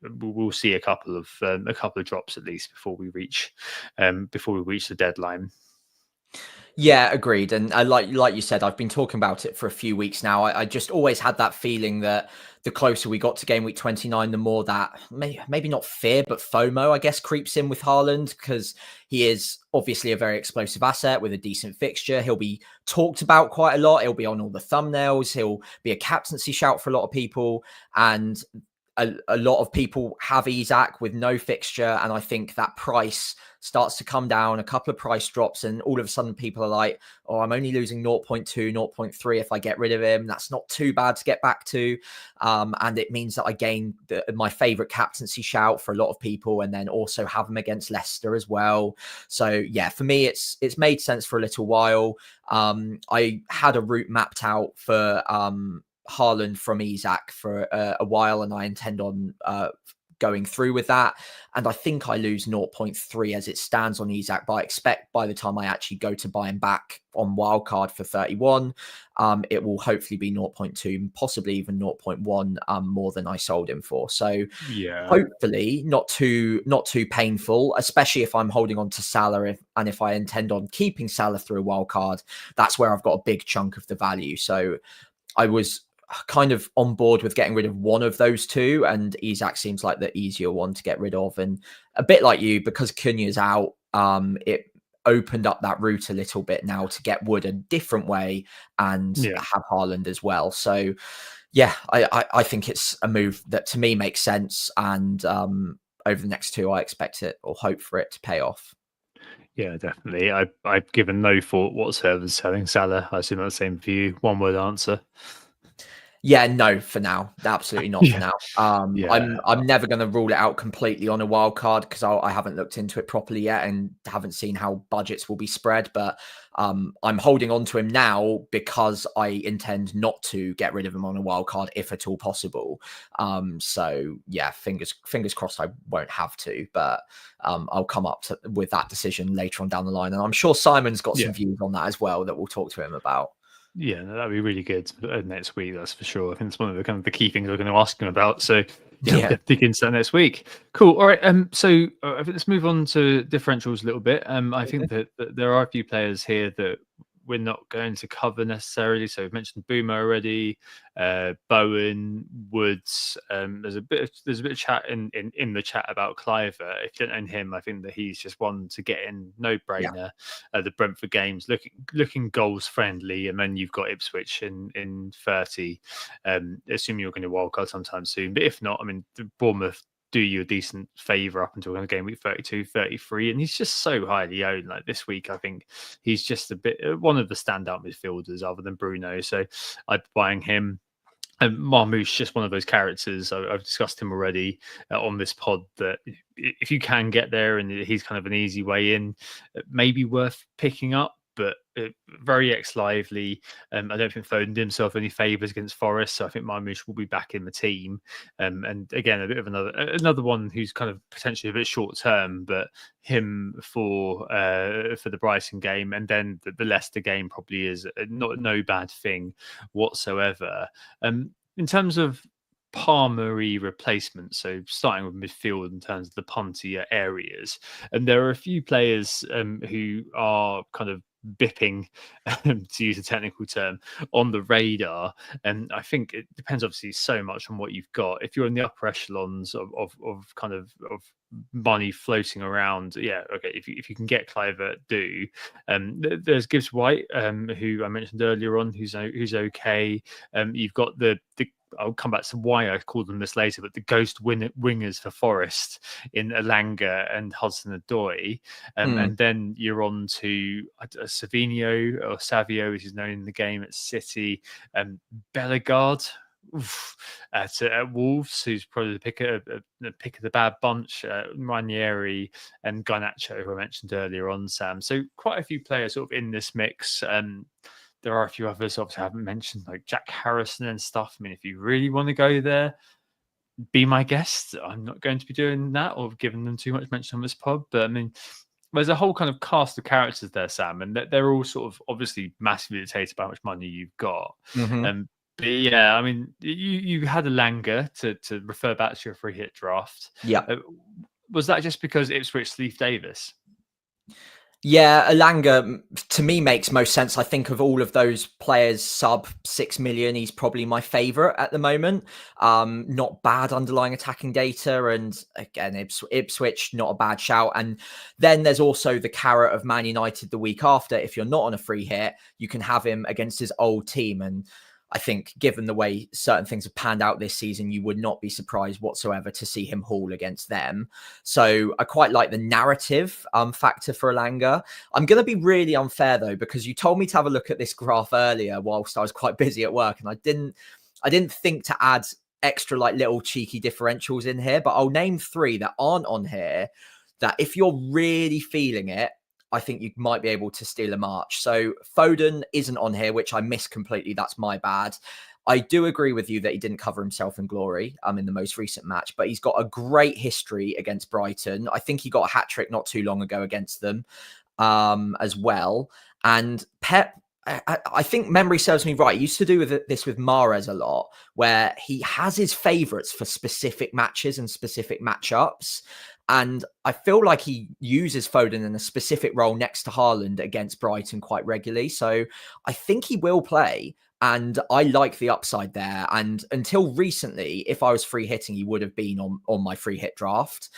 we'll see a couple of drops at least before we reach the deadline. Yeah, agreed. And like you said, I've been talking about it for a few weeks now. I just always had that feeling that the closer we got to game week 29, the more that maybe not fear, but FOMO, I guess, creeps in with Haaland, because he is obviously a very explosive asset with a decent fixture. He'll be talked about quite a lot. He'll be on all the thumbnails. He'll be a captaincy shout for a lot of people. And a lot of people have Isaac with no fixture, and I think that price starts to come down, a couple of price drops, and all of a sudden people are like, oh, I'm only losing 0.2, 0.3 if I get rid of him. That's not too bad to get back to. And it means that I gain my favorite captaincy shout for a lot of people, and then also have him against Leicester as well. So yeah, for me, it's made sense for a little while. I had a route mapped out for Haaland from Isaac for a while, and I intend on going through with that. And I think I lose 0.3 as it stands on Isaac, but I expect by the time I actually go to buy him back on wildcard for 31, it will hopefully be 0.2, possibly even 0.1 more than I sold him for. So yeah, hopefully not too painful, especially if I'm holding on to Salah, and if I intend on keeping Salah through a wildcard, that's where I've got a big chunk of the value. So I was kind of on board with getting rid of one of those two, and Isaac seems like the easier one to get rid of. And a bit like you, because Cunha's out, it opened up that route a little bit now to get Wood a different way and have Haaland as well. So yeah, I think it's a move that to me makes sense, and over the next two I expect it or hope for it to pay off. Yeah, definitely. I've given no thought whatsoever to selling Salah. I assume that's the same for you. One word answer. Yeah, no, for now, absolutely not for now. Yeah. I'm never going to rule it out completely on a wild card, because I haven't looked into it properly yet and haven't seen how budgets will be spread. But I'm holding on to him now because I intend not to get rid of him on a wild card if at all possible. So yeah, fingers crossed I won't have to, but I'll come up with that decision later on down the line, and I'm sure Simon's got some views on that as well that we'll talk to him about. Yeah, no, that'd be really good next week. That's for sure. I think it's one of the kind of the key things we're going to ask him about. So yeah, dig into that next week. Cool. All right. So I think let's move on to differentials a little bit. I think that there are a few players here that we're not going to cover necessarily. So we've mentioned Boomer already, Bowen, Woods. There's a bit of chat in the chat about Cliver. If you don't know him, I think that he's just one to get in, no brainer. The Brentford games looking goals friendly, and then you've got Ipswich in 30. Assuming you're going to wildcard sometime soon, but if not, I mean, the Bournemouth do you a decent favour up until game week 32, 33, and he's just so highly owned. Like this week, I think he's just a bit one of the standout midfielders other than Bruno. So I'd be buying him. And Marmoush, just one of those characters. I've discussed him already on this pod, that if you can get there and he's kind of an easy way in, maybe worth picking up. But very ex-lively. I don't think Foden did himself any favours against Forest, so I think Marmoush will be back in the team. And again, a bit of another one who's kind of potentially a bit short term, but him for the Brighton game, and then the Leicester game probably is no bad thing whatsoever. In terms of Palmery replacement, so starting with midfield in terms of the puntier areas, and there are a few players who are kind of bipping, to use a technical term, on the radar. And I think it depends obviously so much on what you've got. If you're in the upper echelons of money floating around, okay, if you can get Cliver, do. There's Gibbs White, who I mentioned earlier on, who's okay. You've got the I'll come back to why I called them this later, but the ghost wingers for Forest in Elanga and Hudson-Odoi. And then you're on to Savino, or Savio, as he's known in the game at City. Bellegarde, at Wolves, who's probably the pick of the bad bunch, Ranieri and Garnacho, who I mentioned earlier on, Sam. So quite a few players sort of in this mix. There are a few others, obviously, I haven't mentioned, like Jack Harrison and stuff. I mean, if you really want to go there, be my guest. I'm not going to be doing that or giving them too much mention on this pod, but I mean, there's a whole kind of cast of characters there, Sam, and they're all sort of obviously massively dictated by how much money you've got. But yeah, I mean, you had a Langer to refer back to your free hit draft. Yeah. Was that just because Ipswich Leaf Davis? Yeah, Alanga to me makes most sense. I think of all of those players sub 6 million, he's probably my favorite at the moment. Not bad underlying attacking data, and again, Ipswich, not a bad shout. And then there's also the carrot of Man United the week after. If you're not on a free hit, you can have him against his old team. And I think given the way certain things have panned out this season, you would not be surprised whatsoever to see him haul against them. So I quite like the narrative factor for Alanga. I'm going to be really unfair though, because you told me to have a look at this graph earlier whilst I was quite busy at work, and I didn't think to add extra like little cheeky differentials in here, but I'll name 3 that aren't on here that if you're really feeling it, I think you might be able to steal a march. So Foden isn't on here, which I missed completely. That's my bad. I do agree with you that he didn't cover himself in glory in the most recent match, but he's got a great history against Brighton. I think he got a hat-trick not too long ago against them as well. And Pep, I think memory serves me right. He used to do this with Mahrez a lot, where he has his favourites for specific matches and specific matchups. And I feel like he uses Foden in a specific role next to Haaland against Brighton quite regularly. So I think he will play. And I like the upside there. And until recently, if I was free hitting, he would have been on my free hit draft.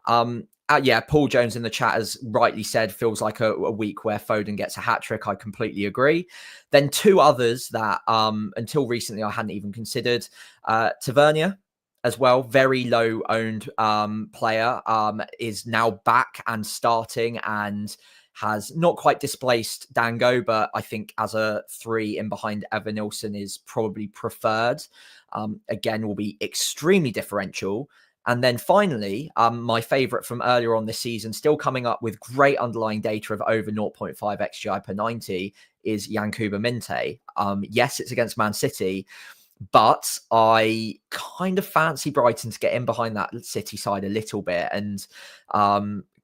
Yeah, Paul Jones in the chat has rightly said, feels like a week where Foden gets a hat-trick. I completely agree. Then 2 others that until recently I hadn't even considered. Tavernier as well, very low owned player, is now back and starting and has not quite displaced Dango, but I think as a 3 in behind Evan Nilsson is probably preferred. Again, will be extremely differential. And then finally, my favorite from earlier on this season, still coming up with great underlying data of over 0.5 XGI per 90, is Yankuba Minte. Yes, it's against Man City, but I kind of fancy Brighton to get in behind that City side a little bit. And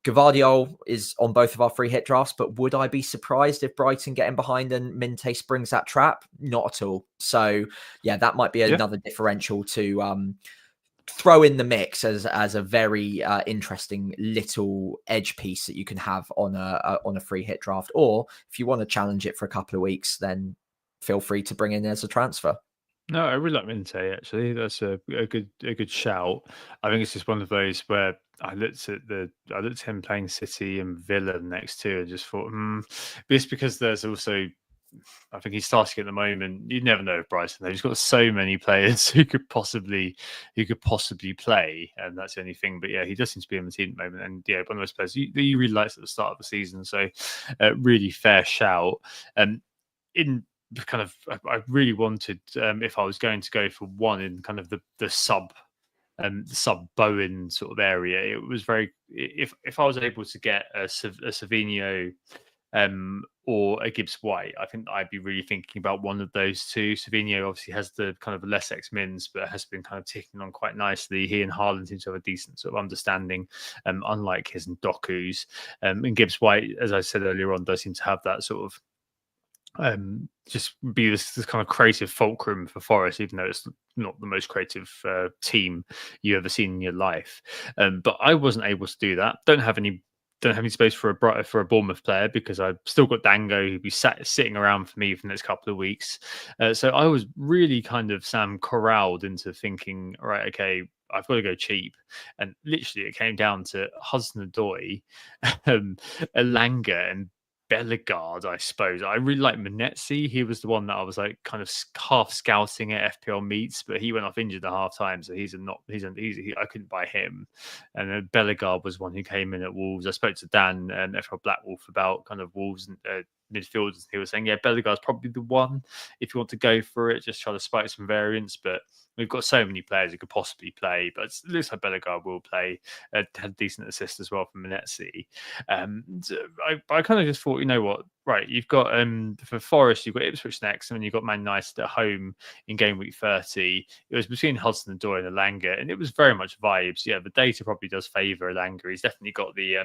Gvardiol is on both of our free hit drafts, but would I be surprised if Brighton get in behind and Minte springs that trap? Not at all. So yeah, that might be another differential to throw in the mix as a very interesting little edge piece that you can have on a free hit draft. Or if you want to challenge it for a couple of weeks, then feel free to bring in as a transfer. No, I really like Minte, actually. That's a good shout. I think it's just one of those where I looked at him playing City and Villa next to, and just thought, this because there's also, I think he's starting at the moment. You never know with Brighton. They've just got so many players who could possibly play, and that's the only thing. But yeah, he does seem to be on the team at the moment, and yeah, one of those players you really liked at the start of the season. So really fair shout. In kind of, I really wanted, if I was going to go for one in kind of the sub Bowen sort of area, it was very, if I was able to get a Savinho or a Gibbs White, I think I'd be really thinking about one of those 2. Savinho obviously has the kind of less X-mins, but has been kind of ticking on quite nicely. He and Haaland seem to have a decent sort of understanding, unlike his and Doku's. And Gibbs White, as I said earlier on, does seem to have that sort of just be this kind of creative fulcrum for Forest, even though it's not the most creative team you ever seen in your life. But I wasn't able to do that. Don't have any space for a Bournemouth player because I've still got Dango who'd be sitting around for me for the next couple of weeks. So I was really kind of corralled into thinking, right, okay, I've got to go cheap. And literally it came down to Hudson-Odoi, Elanga and Bellegarde, I suppose. I really like Manetzi. He was the one that I was like kind of half scouting at FPL meets, but he went off injured at half time, so I couldn't buy him. And then Bellegarde was one who came in at Wolves. I spoke to Dan and FPL Black Wolf about kind of Wolves and midfielders. He was saying, yeah, Bellegarde's probably the one if you want to go for it, just try to spike some variance. But we've got so many players who could possibly play, but it looks like Bellegarde will play. Had a decent assist as well from Minetti. So I kind of just thought, you know what, right, you've got for Forest, you've got Ipswich next, and then you've got Man United at home in game week 30. It was between Hudson-Odoi and Elanga, and it was very much vibes. Yeah, the data probably does favour Elanga. He's definitely got the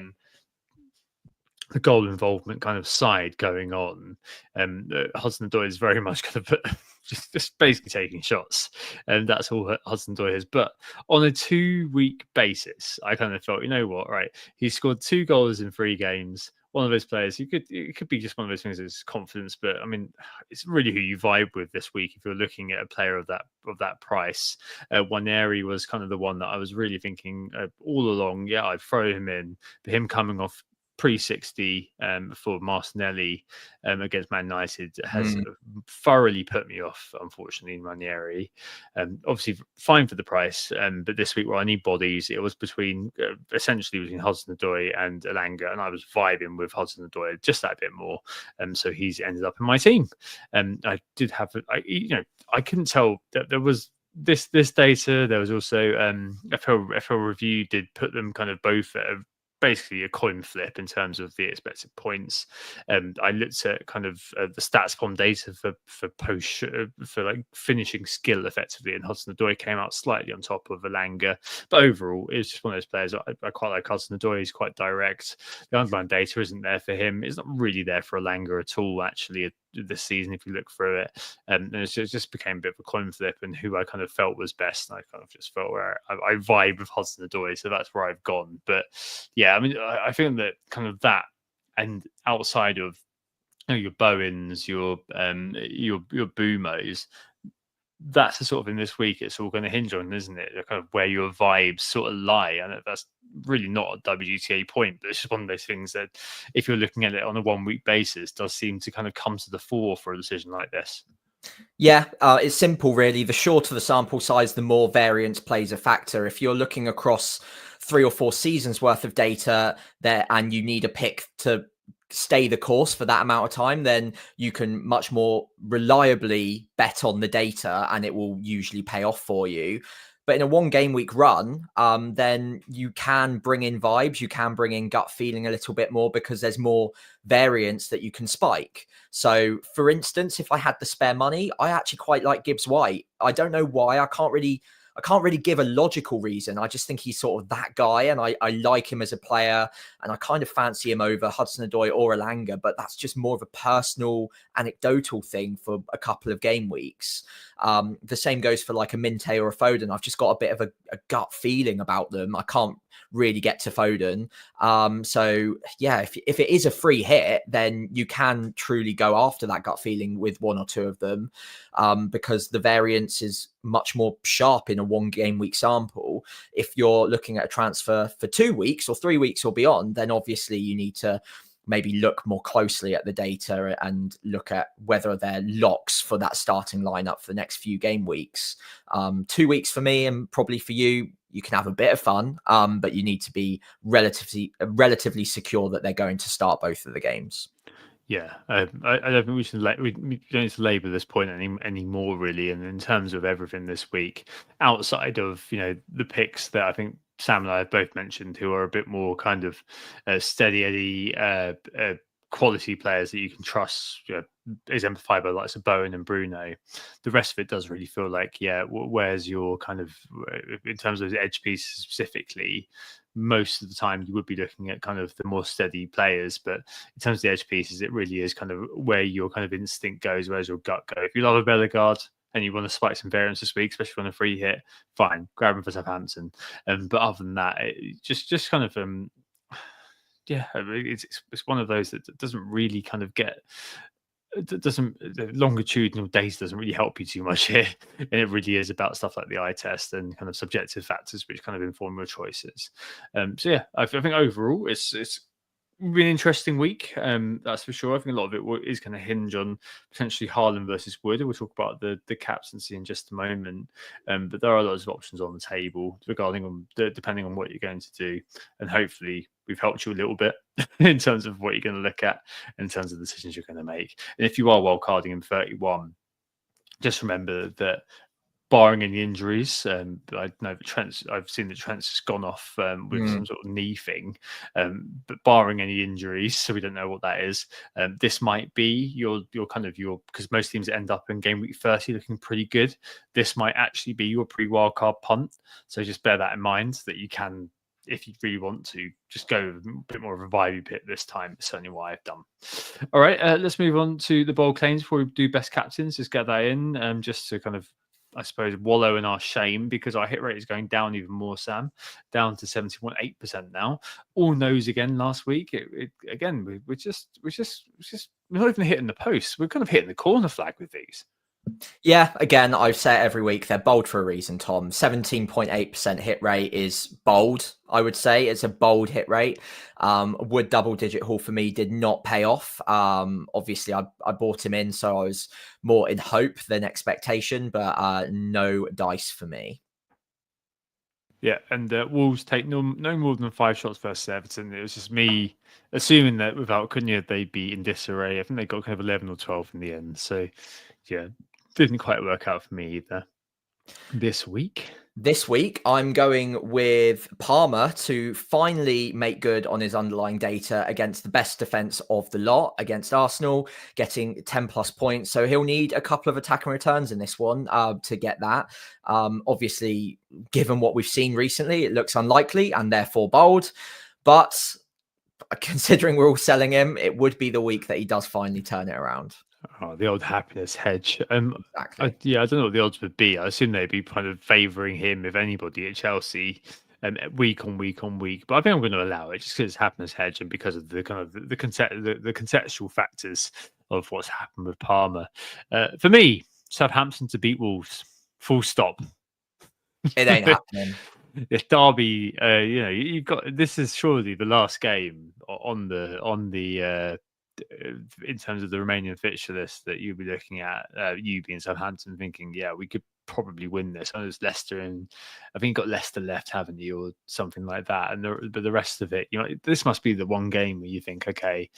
goal involvement kind of side going on. Hudson-Odoi is very much kind of just basically taking shots, and that's all Hudson-Odoi is. But on a 2-week basis, I kind of felt, you know what, right? He scored 2 goals in 3 games. One of those players, it could be just one of those things that's confidence, but I mean, it's really who you vibe with this week. If you're looking at a player of that price, Waneri was kind of the one that I was really thinking all along. Yeah, I'd throw him in, but him coming off pre-60 for Martinelli against Man United has thoroughly put me off, unfortunately, in Ranieri. Obviously, fine for the price, but this week where I need bodies, it was essentially between Hudson-Odoi and Elanga, and I was vibing with Hudson-Odoi just that bit more. So he's ended up in my team. I did have, I couldn't tell that there was this data. There was also FL Review did put them kind of both at basically a coin flip in terms of the expected points. I looked at kind of the stats from data for post for like finishing skill effectively, and Hudson-Odoi came out slightly on top of Elanga. But overall, it's just one of those players I quite like. Hudson-Odoi. He's quite direct. The underlying data isn't there for him. It's not really there for Elanga at all, actually, this season, if you look through it. And it just became a bit of a coin flip, and who I kind of felt was best. And I kind of just felt where I vibe with Hudson-Odoi, so that's where I've gone. But yeah, I mean, I think that kind of that, and outside of your Bowens, your Boomos, that's the sort of in this week it's all going to hinge on, isn't it? Kind of where your vibes sort of lie. And that's really not a WTA point, but it's just one of those things that if you're looking at it on a 1-week basis, does seem to kind of come to the fore for a decision like this. Yeah, it's simple, really. The shorter the sample size, the more variance plays a factor. If you're looking across 3 or 4 seasons worth of data there, and you need a pick to stay the course for that amount of time, then you can much more reliably bet on the data, and it will usually pay off for you. But in a 1 game week run, then you can bring in vibes, you can bring in gut feeling a little bit more, because there's more variance that you can spike. So, for instance, if I had the spare money, I actually quite like Gibbs White. I don't know why. I can't really give a logical reason. I just think he's sort of that guy, and I like him as a player, and I kind of fancy him over Hudson-Odoi or Elanga, but that's just more of a personal, anecdotal thing for a couple of game weeks. The same goes for like a Minte or a Foden. I've just got a bit of a gut feeling about them. I can't really get to Foden. So yeah, if it is a free hit, then you can truly go after that gut feeling with 1 or 2 of them, because the variance is much more sharp in a 1 game week sample. If you're looking at a transfer for 2 weeks or 3 weeks or beyond, then obviously you need to maybe look more closely at the data and look at whether they're locks for that starting lineup for the next few game weeks. 2 weeks for me, and probably for you, you can have a bit of fun, but you need to be relatively secure that they're going to start both of the games. Yeah, I don't think we don't need to labour this point anymore, really. And in terms of everything this week, outside of the picks that I think Sam and I have both mentioned, who are a bit more kind of steady Eddie quality players that you can trust, exemplified by the likes of Bowen and Bruno. The rest of it does really feel like, where's your kind of, in terms of the edge pieces specifically, most of the time you would be looking at kind of the more steady players, but in terms of the edge pieces, it really is kind of where your kind of instinct goes, where's your gut go. If you love a Bellegarde and you want to spike some variance this week, especially on a free hit, fine, grab him for Southampton. But other than that, just kind of it's one of those that doesn't really kind of get. The longitudinal data doesn't really help you too much here, and it really is about stuff like the eye test and kind of subjective factors which kind of inform your choices. So yeah, I think overall it's Will be an interesting week, that's for sure. I think a lot of it is going to hinge on potentially Haaland versus Wood. We'll talk about the captaincy in just a moment, but there are lots of options on the table regarding depending on what you're going to do, and hopefully we've helped you a little bit in terms of what you're going to look at, in terms of the decisions you're going to make. And if you are wildcarding in 31, just remember that, barring any injuries, I know that I've seen that Trent's has gone off with some sort of knee thing, but barring any injuries, so we don't know what that is. This might be your because most teams end up in game week 30 looking pretty good. This might actually be your pre-wildcard punt. So just bear that in mind, that you can, if you really want to, just go a bit more of a vibey pit this time. It's certainly what I've done. All right, let's move on to the bold claims before we do best captains. Just get that in, just to kind of, I suppose, wallow in our shame, because our hit rate is going down even more, Sam, down to 70.8% now. All no's again last week. Again, we're not even hitting the post. We're kind of hitting the corner flag with these. Yeah, again, I've said every week they're bold for a reason, Tom. 17.8% hit rate is bold, I would say. It's a bold hit rate. Wood double-digit haul for me did not pay off. Obviously, I bought him in, so I was more in hope than expectation, but no dice for me. Yeah, and Wolves take no more than 5 shots versus Everton. It was just me assuming that without Cunha, they'd be in disarray. I think they got kind of 11 or 12 in the end. So, yeah, didn't quite work out for me either. This week, I'm going with Palmer to finally make good on his underlying data against the best defense of the lot against Arsenal, getting 10 plus points. So he'll need a couple of attack and returns in this one to get that. Obviously, given what we've seen recently, it looks unlikely and therefore bold. But considering we're all selling him, it would be the week that he does finally turn it around. Oh, the old happiness hedge. Exactly. I don't know what the odds would be. I assume they'd be kind of favouring him, if anybody, at Chelsea, week on week on week. But I think I'm going to allow it just because it's happiness hedge and because of the kind of the contextual factors of what's happened with Palmer. For me, Southampton to beat Wolves. Full stop. It ain't happening. If Derby, you've got, this is surely the last game on the in terms of the Romanian fixture list that you'll be looking at, you being Southampton, thinking, yeah, we could probably win this. I know it's Leicester, and I think you've got Leicester left, haven't you, or something like that. But the rest of it, this must be the one game where you think, okay,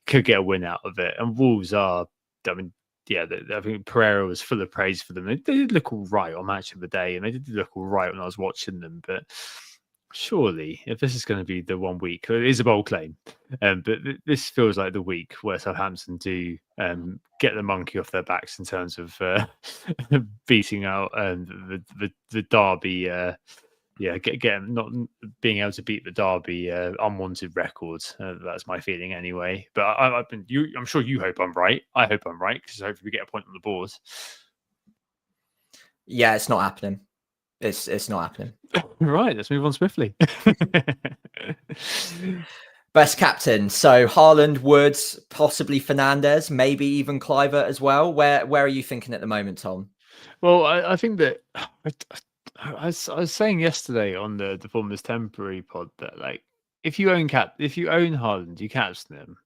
could get a win out of it. And Wolves are, I mean, yeah, I think Pereira was full of praise for them. They did look all right on Match of the Day, and they did look all right when I was watching them, but surely, if this is going to be the 1 week, it is a bold claim, but this feels like the week where Southampton do get the monkey off their backs in terms of beating out the Derby. Get not being able to beat the Derby unwanted records. That's my feeling anyway. But I'm sure you hope I'm right. I hope I'm right, because hopefully we get a point on the board. Yeah, it's not happening. It's not happening. Right, let's move on swiftly. Best captain. So Haaland, Woods, possibly Fernandes, maybe even Clivert as well. Where are you thinking at the moment, Tom? Well, I think that I was saying yesterday on the Formers Temporary pod that, like, if you own Haaland, you captain him,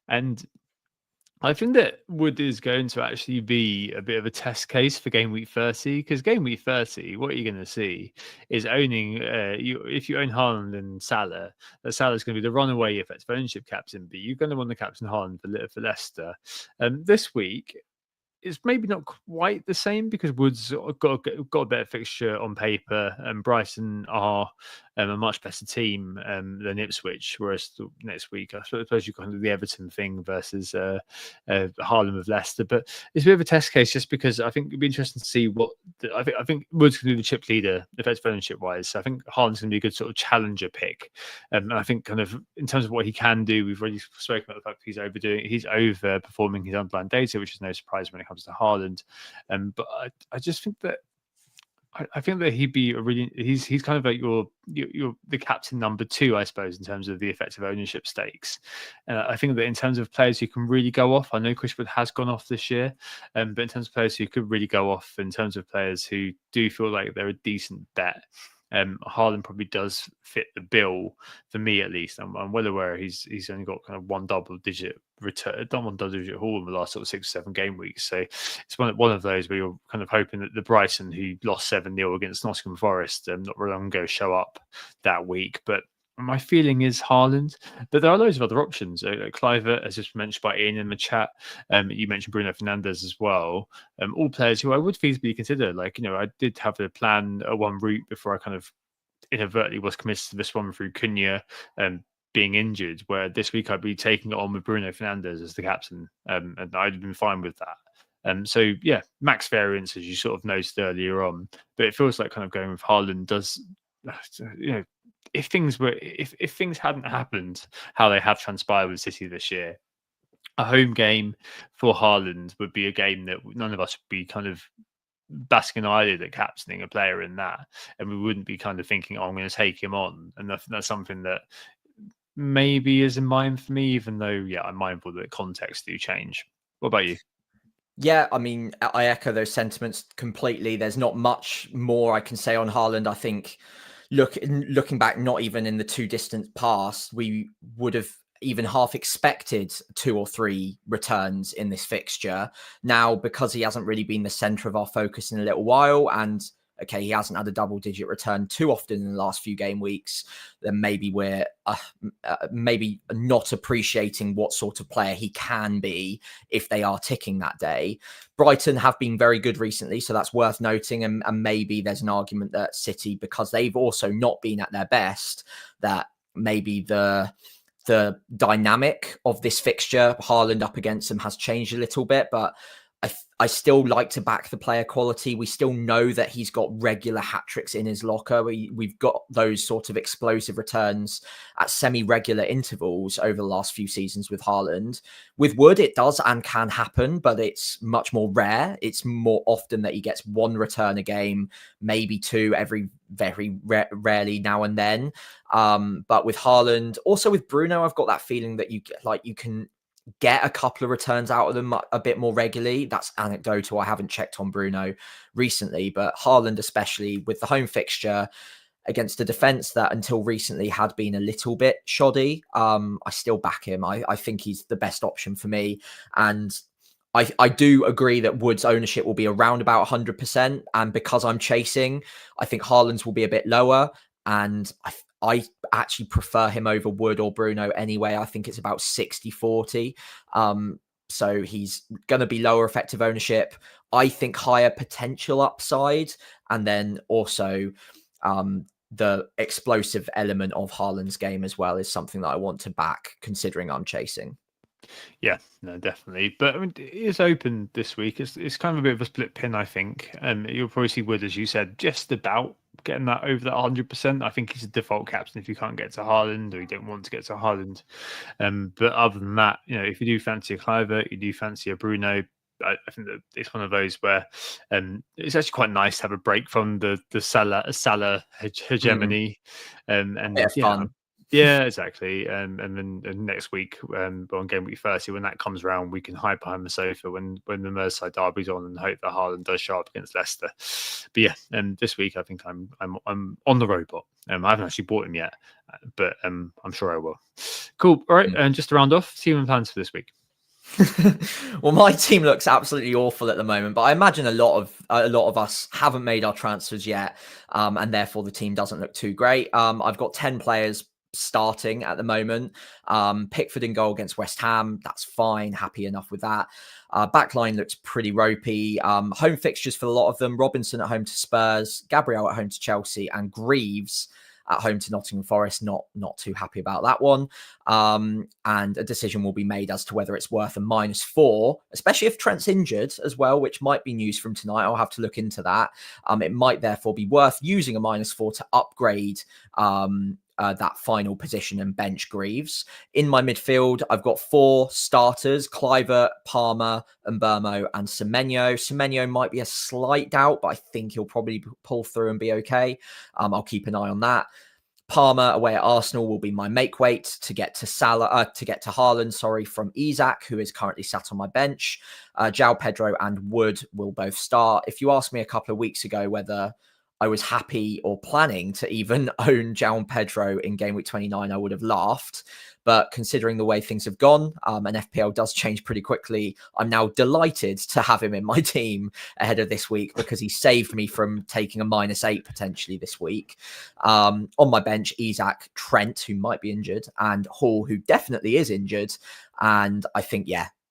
and I think that Wood is going to actually be a bit of a test case for Game Week 30, because Game Week 30, what you're going to see is owning, if you own Haaland and Salah, that Salah's going to be the runaway effective ownership captain, but you're going to want to captain Haaland for Leicester. This week, it's maybe not quite the same because Woods got a better fixture on paper, and Brighton are a much better team than Ipswich. Whereas next week, I suppose you kind of the Everton thing versus Haaland with Leicester. But it's a bit of a test case, just because I think it'd be interesting to see what I think Woods can do the chip leader, effective ownership wise. So I think Haaland's going to be a good sort of challenger pick. And I think kind of in terms of what he can do, we've already spoken about the fact that he's overperforming his underlying data, which is no surprise when it comes to Haaland. But I just think that I think that he'd be he's kind of like your the captain number 2, I suppose, in terms of the effective ownership stakes. I think that in terms of players who can really go off, I know Chris Wood has gone off this year, but in terms of players who could really go off, in terms of players who do feel like they're a decent bet, Haaland probably does fit the bill for me, at least. I'm well aware he's only got kind of one double digit return, done one double digit haul in the last sort of 6 or 7 game weeks. So it's one of those where you're kind of hoping that the Brighton, who lost 7-0 against Nottingham Forest not very long ago, show up that week. But my feeling is Haaland, but there are loads of other options. Cliver, as just mentioned by Ian in the chat, you mentioned Bruno Fernandes as well. All players who I would feasibly consider. Like, I did have a plan, one route before I kind of inadvertently was committed to this one through Cunha being injured, where this week I'd be taking it on with Bruno Fernandes as the captain, and I'd been fine with that. So yeah, max variance, as you sort of noticed earlier on, but it feels like kind of going with Haaland does, if things hadn't happened how they have transpired with City this year, a home game for Haaland would be a game that none of us would be kind of basking an eyelid at captaining a player in that, and we wouldn't be kind of thinking, I'm going to take him on. And that's something that maybe is in mind for me, even though, I'm mindful that contexts do change. What about you? Yeah, I mean, I echo those sentiments completely. There's not much more I can say on Haaland. I think looking back, not even in the too distant past, we would have even half expected 2 or 3 returns in this fixture. Now, because he hasn't really been the centre of our focus in a little while, and okay, he hasn't had a double-digit return too often in the last few game weeks, then maybe we're maybe not appreciating what sort of player he can be if they are ticking that day. Brighton have been very good recently, so that's worth noting. And maybe there's an argument that City, because they've also not been at their best, that maybe the dynamic of this fixture, Haaland up against them, has changed a little bit, but I still like to back the player quality. We still know that he's got regular hat-tricks in his locker. We've got those sort of explosive returns at semi-regular intervals over the last few seasons with Haaland. With Wood, it does and can happen, but it's much more rare. It's more often that he gets 1 return a game, maybe 2 every very rarely now and then. But with Haaland, also with Bruno, I've got that feeling that you can get a couple of returns out of them a bit more regularly. That's anecdotal. I haven't checked on Bruno recently, but Haaland, especially with the home fixture against a defense that until recently had been a little bit shoddy, I still back him. I think he's the best option for me. And I do agree that Wood's ownership will be around about 100%. And because I'm chasing, I think Haaland's will be a bit lower. And I actually prefer him over Wood or Bruno anyway. I think it's about 60-40. So he's going to be lower effective ownership. I think higher potential upside. And then also the explosive element of Haaland's game as well is something that I want to back, considering I'm chasing. Yeah, no, definitely. But I mean, it is open this week. It's kind of a bit of a split pin, I think. You'll probably see Wood, as you said, just about getting that over that 100%. I think he's a default captain if you can't get to Haaland or you don't want to get to Haaland. But other than that, if you do fancy a Kluivert, you do fancy a Bruno, I think that it's one of those where it's actually quite nice to have a break from the Salah hegemony. Fun. Yeah, exactly. And then next week, on Game Week 30, when that comes around, we can hide behind the sofa when the Merseyside derby's on and hope that Haaland does show up against Leicester. But yeah, this week I think I'm on the robot. I haven't actually bought him yet, but I'm sure I will. Cool. All right, and just to round off, team and plans for this week. Well, my team looks absolutely awful at the moment, but I imagine a lot of us haven't made our transfers yet, and therefore the team doesn't look too great. I've got 10 players starting at the moment. Pickford in goal against West Ham, that's fine, happy enough with that. Backline looks pretty ropey. Home fixtures for a lot of them: Robinson at home to Spurs, Gabriel at home to Chelsea, and Greaves at home to Nottingham Forest. Not too happy about that one. And a decision will be made as to whether it's worth a -4, especially if Trent's injured as well, which might be news from tonight. I'll have to look into that. It might therefore be worth using a -4 to upgrade that final position and bench Greaves. In my midfield, I've got 4 starters: Kluivert, Palmer, Mbeumo, and Semenyo. Semenyo might be a slight doubt, but I think he'll probably pull through and be okay. I'll keep an eye on that. Palmer away at Arsenal will be my make weight to get to Haaland, from Isak, who is currently sat on my bench. João Pedro and Wood will both start. If you asked me a couple of weeks ago whether I was happy or planning to even own João Pedro in game week 29, I would have laughed. But considering the way things have gone, and FPL does change pretty quickly, I'm now delighted to have him in my team ahead of this week because he saved me from taking a -8 potentially this week. On my bench, Isak, Trent, who might be injured, and Hall, who definitely is injured. And I think,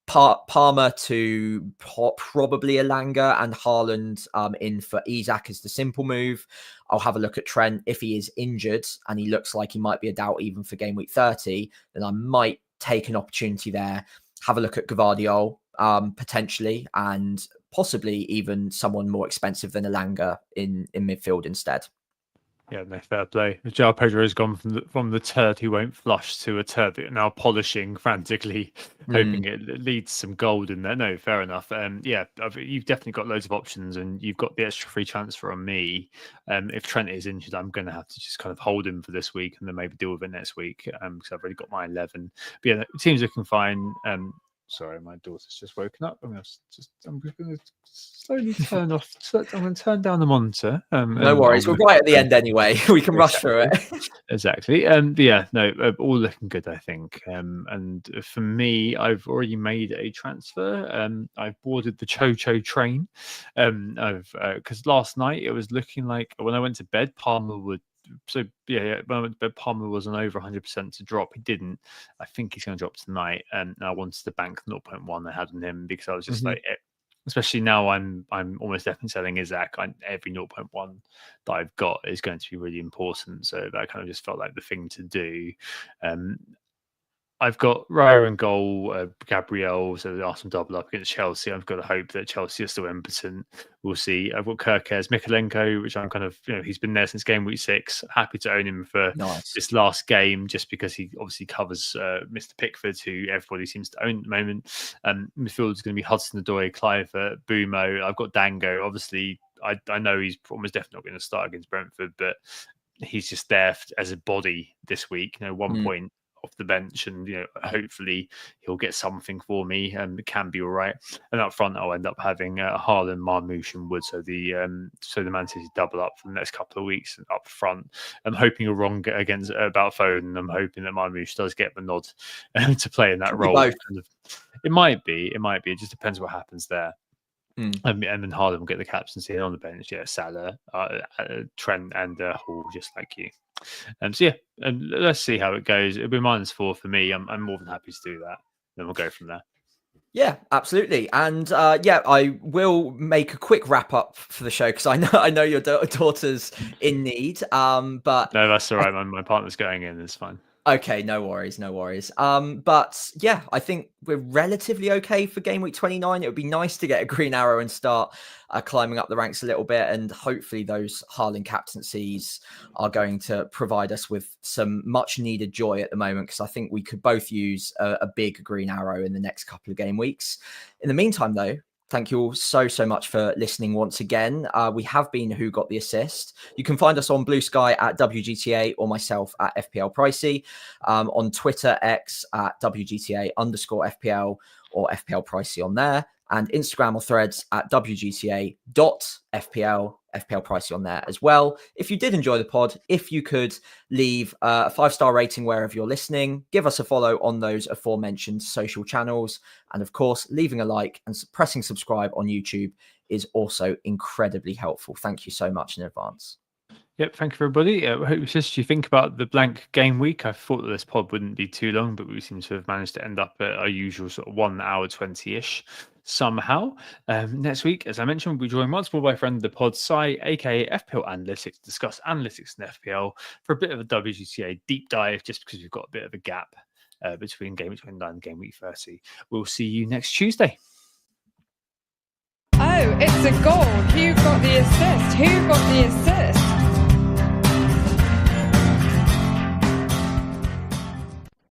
Palmer to probably Elanga and Haaland in for Isak is the simple move. I'll have a look at Trent. If he is injured and he looks like he might be a doubt even for game week 30, then I might take an opportunity there. Have a look at Gvardiol potentially, and possibly even someone more expensive than Elanga in midfield instead. Yeah, no, fair play. João Pedro has gone from the turd who won't flush to a turd that now polishing frantically, hoping it leads some gold in there. No, fair enough. You've definitely got loads of options, and you've got the extra free transfer on me. If Trent is injured, I'm going to have to just kind of hold him for this week and then maybe deal with it next week because I've already got my 11. But yeah, the team's looking fine. Sorry, my daughter's just woken up. I'm going to slowly turn off. I'm going to turn down the monitor. No worries. We're right at the end anyway. We can rush through it. Exactly. All looking good, I think. And for me, I've already made a transfer. I've boarded the Cho train. Because last night it was looking like when I went to bed, Palmer would. When I went to bed, Palmer wasn't over 100% to drop. He didn't. I think he's going to drop tonight. And I wanted to bank 0.1 I had on him because I was just like, especially now I'm almost definitely selling Isak. Every 0.1 that I've got is going to be really important. So that kind of just felt like the thing to do. I've got Raya and goal, Gabriel, so the Arsenal double up against Chelsea. I've got to hope that Chelsea are still impotent. We'll see. I've got Kirkes, Mikalenko, which I'm kind of, he's been there since game week 6. Happy to own him for this last game, just because he obviously covers Mr. Pickford, who everybody seems to own at the moment. Midfield is going to be Hudson-Odoi, Clivert, Bumo. I've got Dango. Obviously, I know he's almost definitely not going to start against Brentford, but he's just there as a body this week. 1 point off the bench, and hopefully he'll get something for me, and it can be all right. And up front, I'll end up having Haaland, Marmoush, and Wood. So the Man City double up for the next couple of weeks up front. I'm hoping you're wrong against about Foden, and I'm hoping that Marmoush does get the nod to play in that role. It might be. It just depends what happens there. And then Haaland will get the captaincy on the bench. Yeah, Salah, Trent, and Hall, just like you. Let's see how it goes. It'll be -4 for me. I'm more than happy to do that. Then we'll go from there. Yeah, absolutely. And I will make a quick wrap up for the show because I know your daughter's in need. But no, that's all right. My partner's going in. It's fine. Okay, no worries. But yeah, I think we're relatively okay for game week 29. It would be nice to get a green arrow and start climbing up the ranks a little bit. And hopefully those Haaland captaincies are going to provide us with some much needed joy at the moment, because I think we could both use a big green arrow in the next couple of game weeks. In the meantime, though, thank you all so much for listening once again. We have been Who Got the Assist. You can find us on Blue Sky at WGTA or myself at FPL Pricey. On Twitter, X at WGTA_FPL or FPL Pricey on there. And Instagram or Threads at WGTA.FPL, FPL Pricey on there as well. If you did enjoy the pod, if you could leave a 5-star rating wherever you're listening, give us a follow on those aforementioned social channels. And of course, leaving a like and pressing subscribe on YouTube is also incredibly helpful. Thank you so much in advance. Yep, thank you, everybody. I hope you think about the blank game week. I thought that this pod wouldn't be too long, but we seem to have managed to end up at our usual sort of 1 hour 20-ish somehow. Next week, as I mentioned, we'll be joined once more by friend of the pod, Sai, aka FPL Analytics, to discuss analytics and FPL for a bit of a WGTA deep dive, just because we've got a bit of a gap between game week 29 and game week 30. We'll see you next Tuesday. Oh, it's a goal. Who got the assist?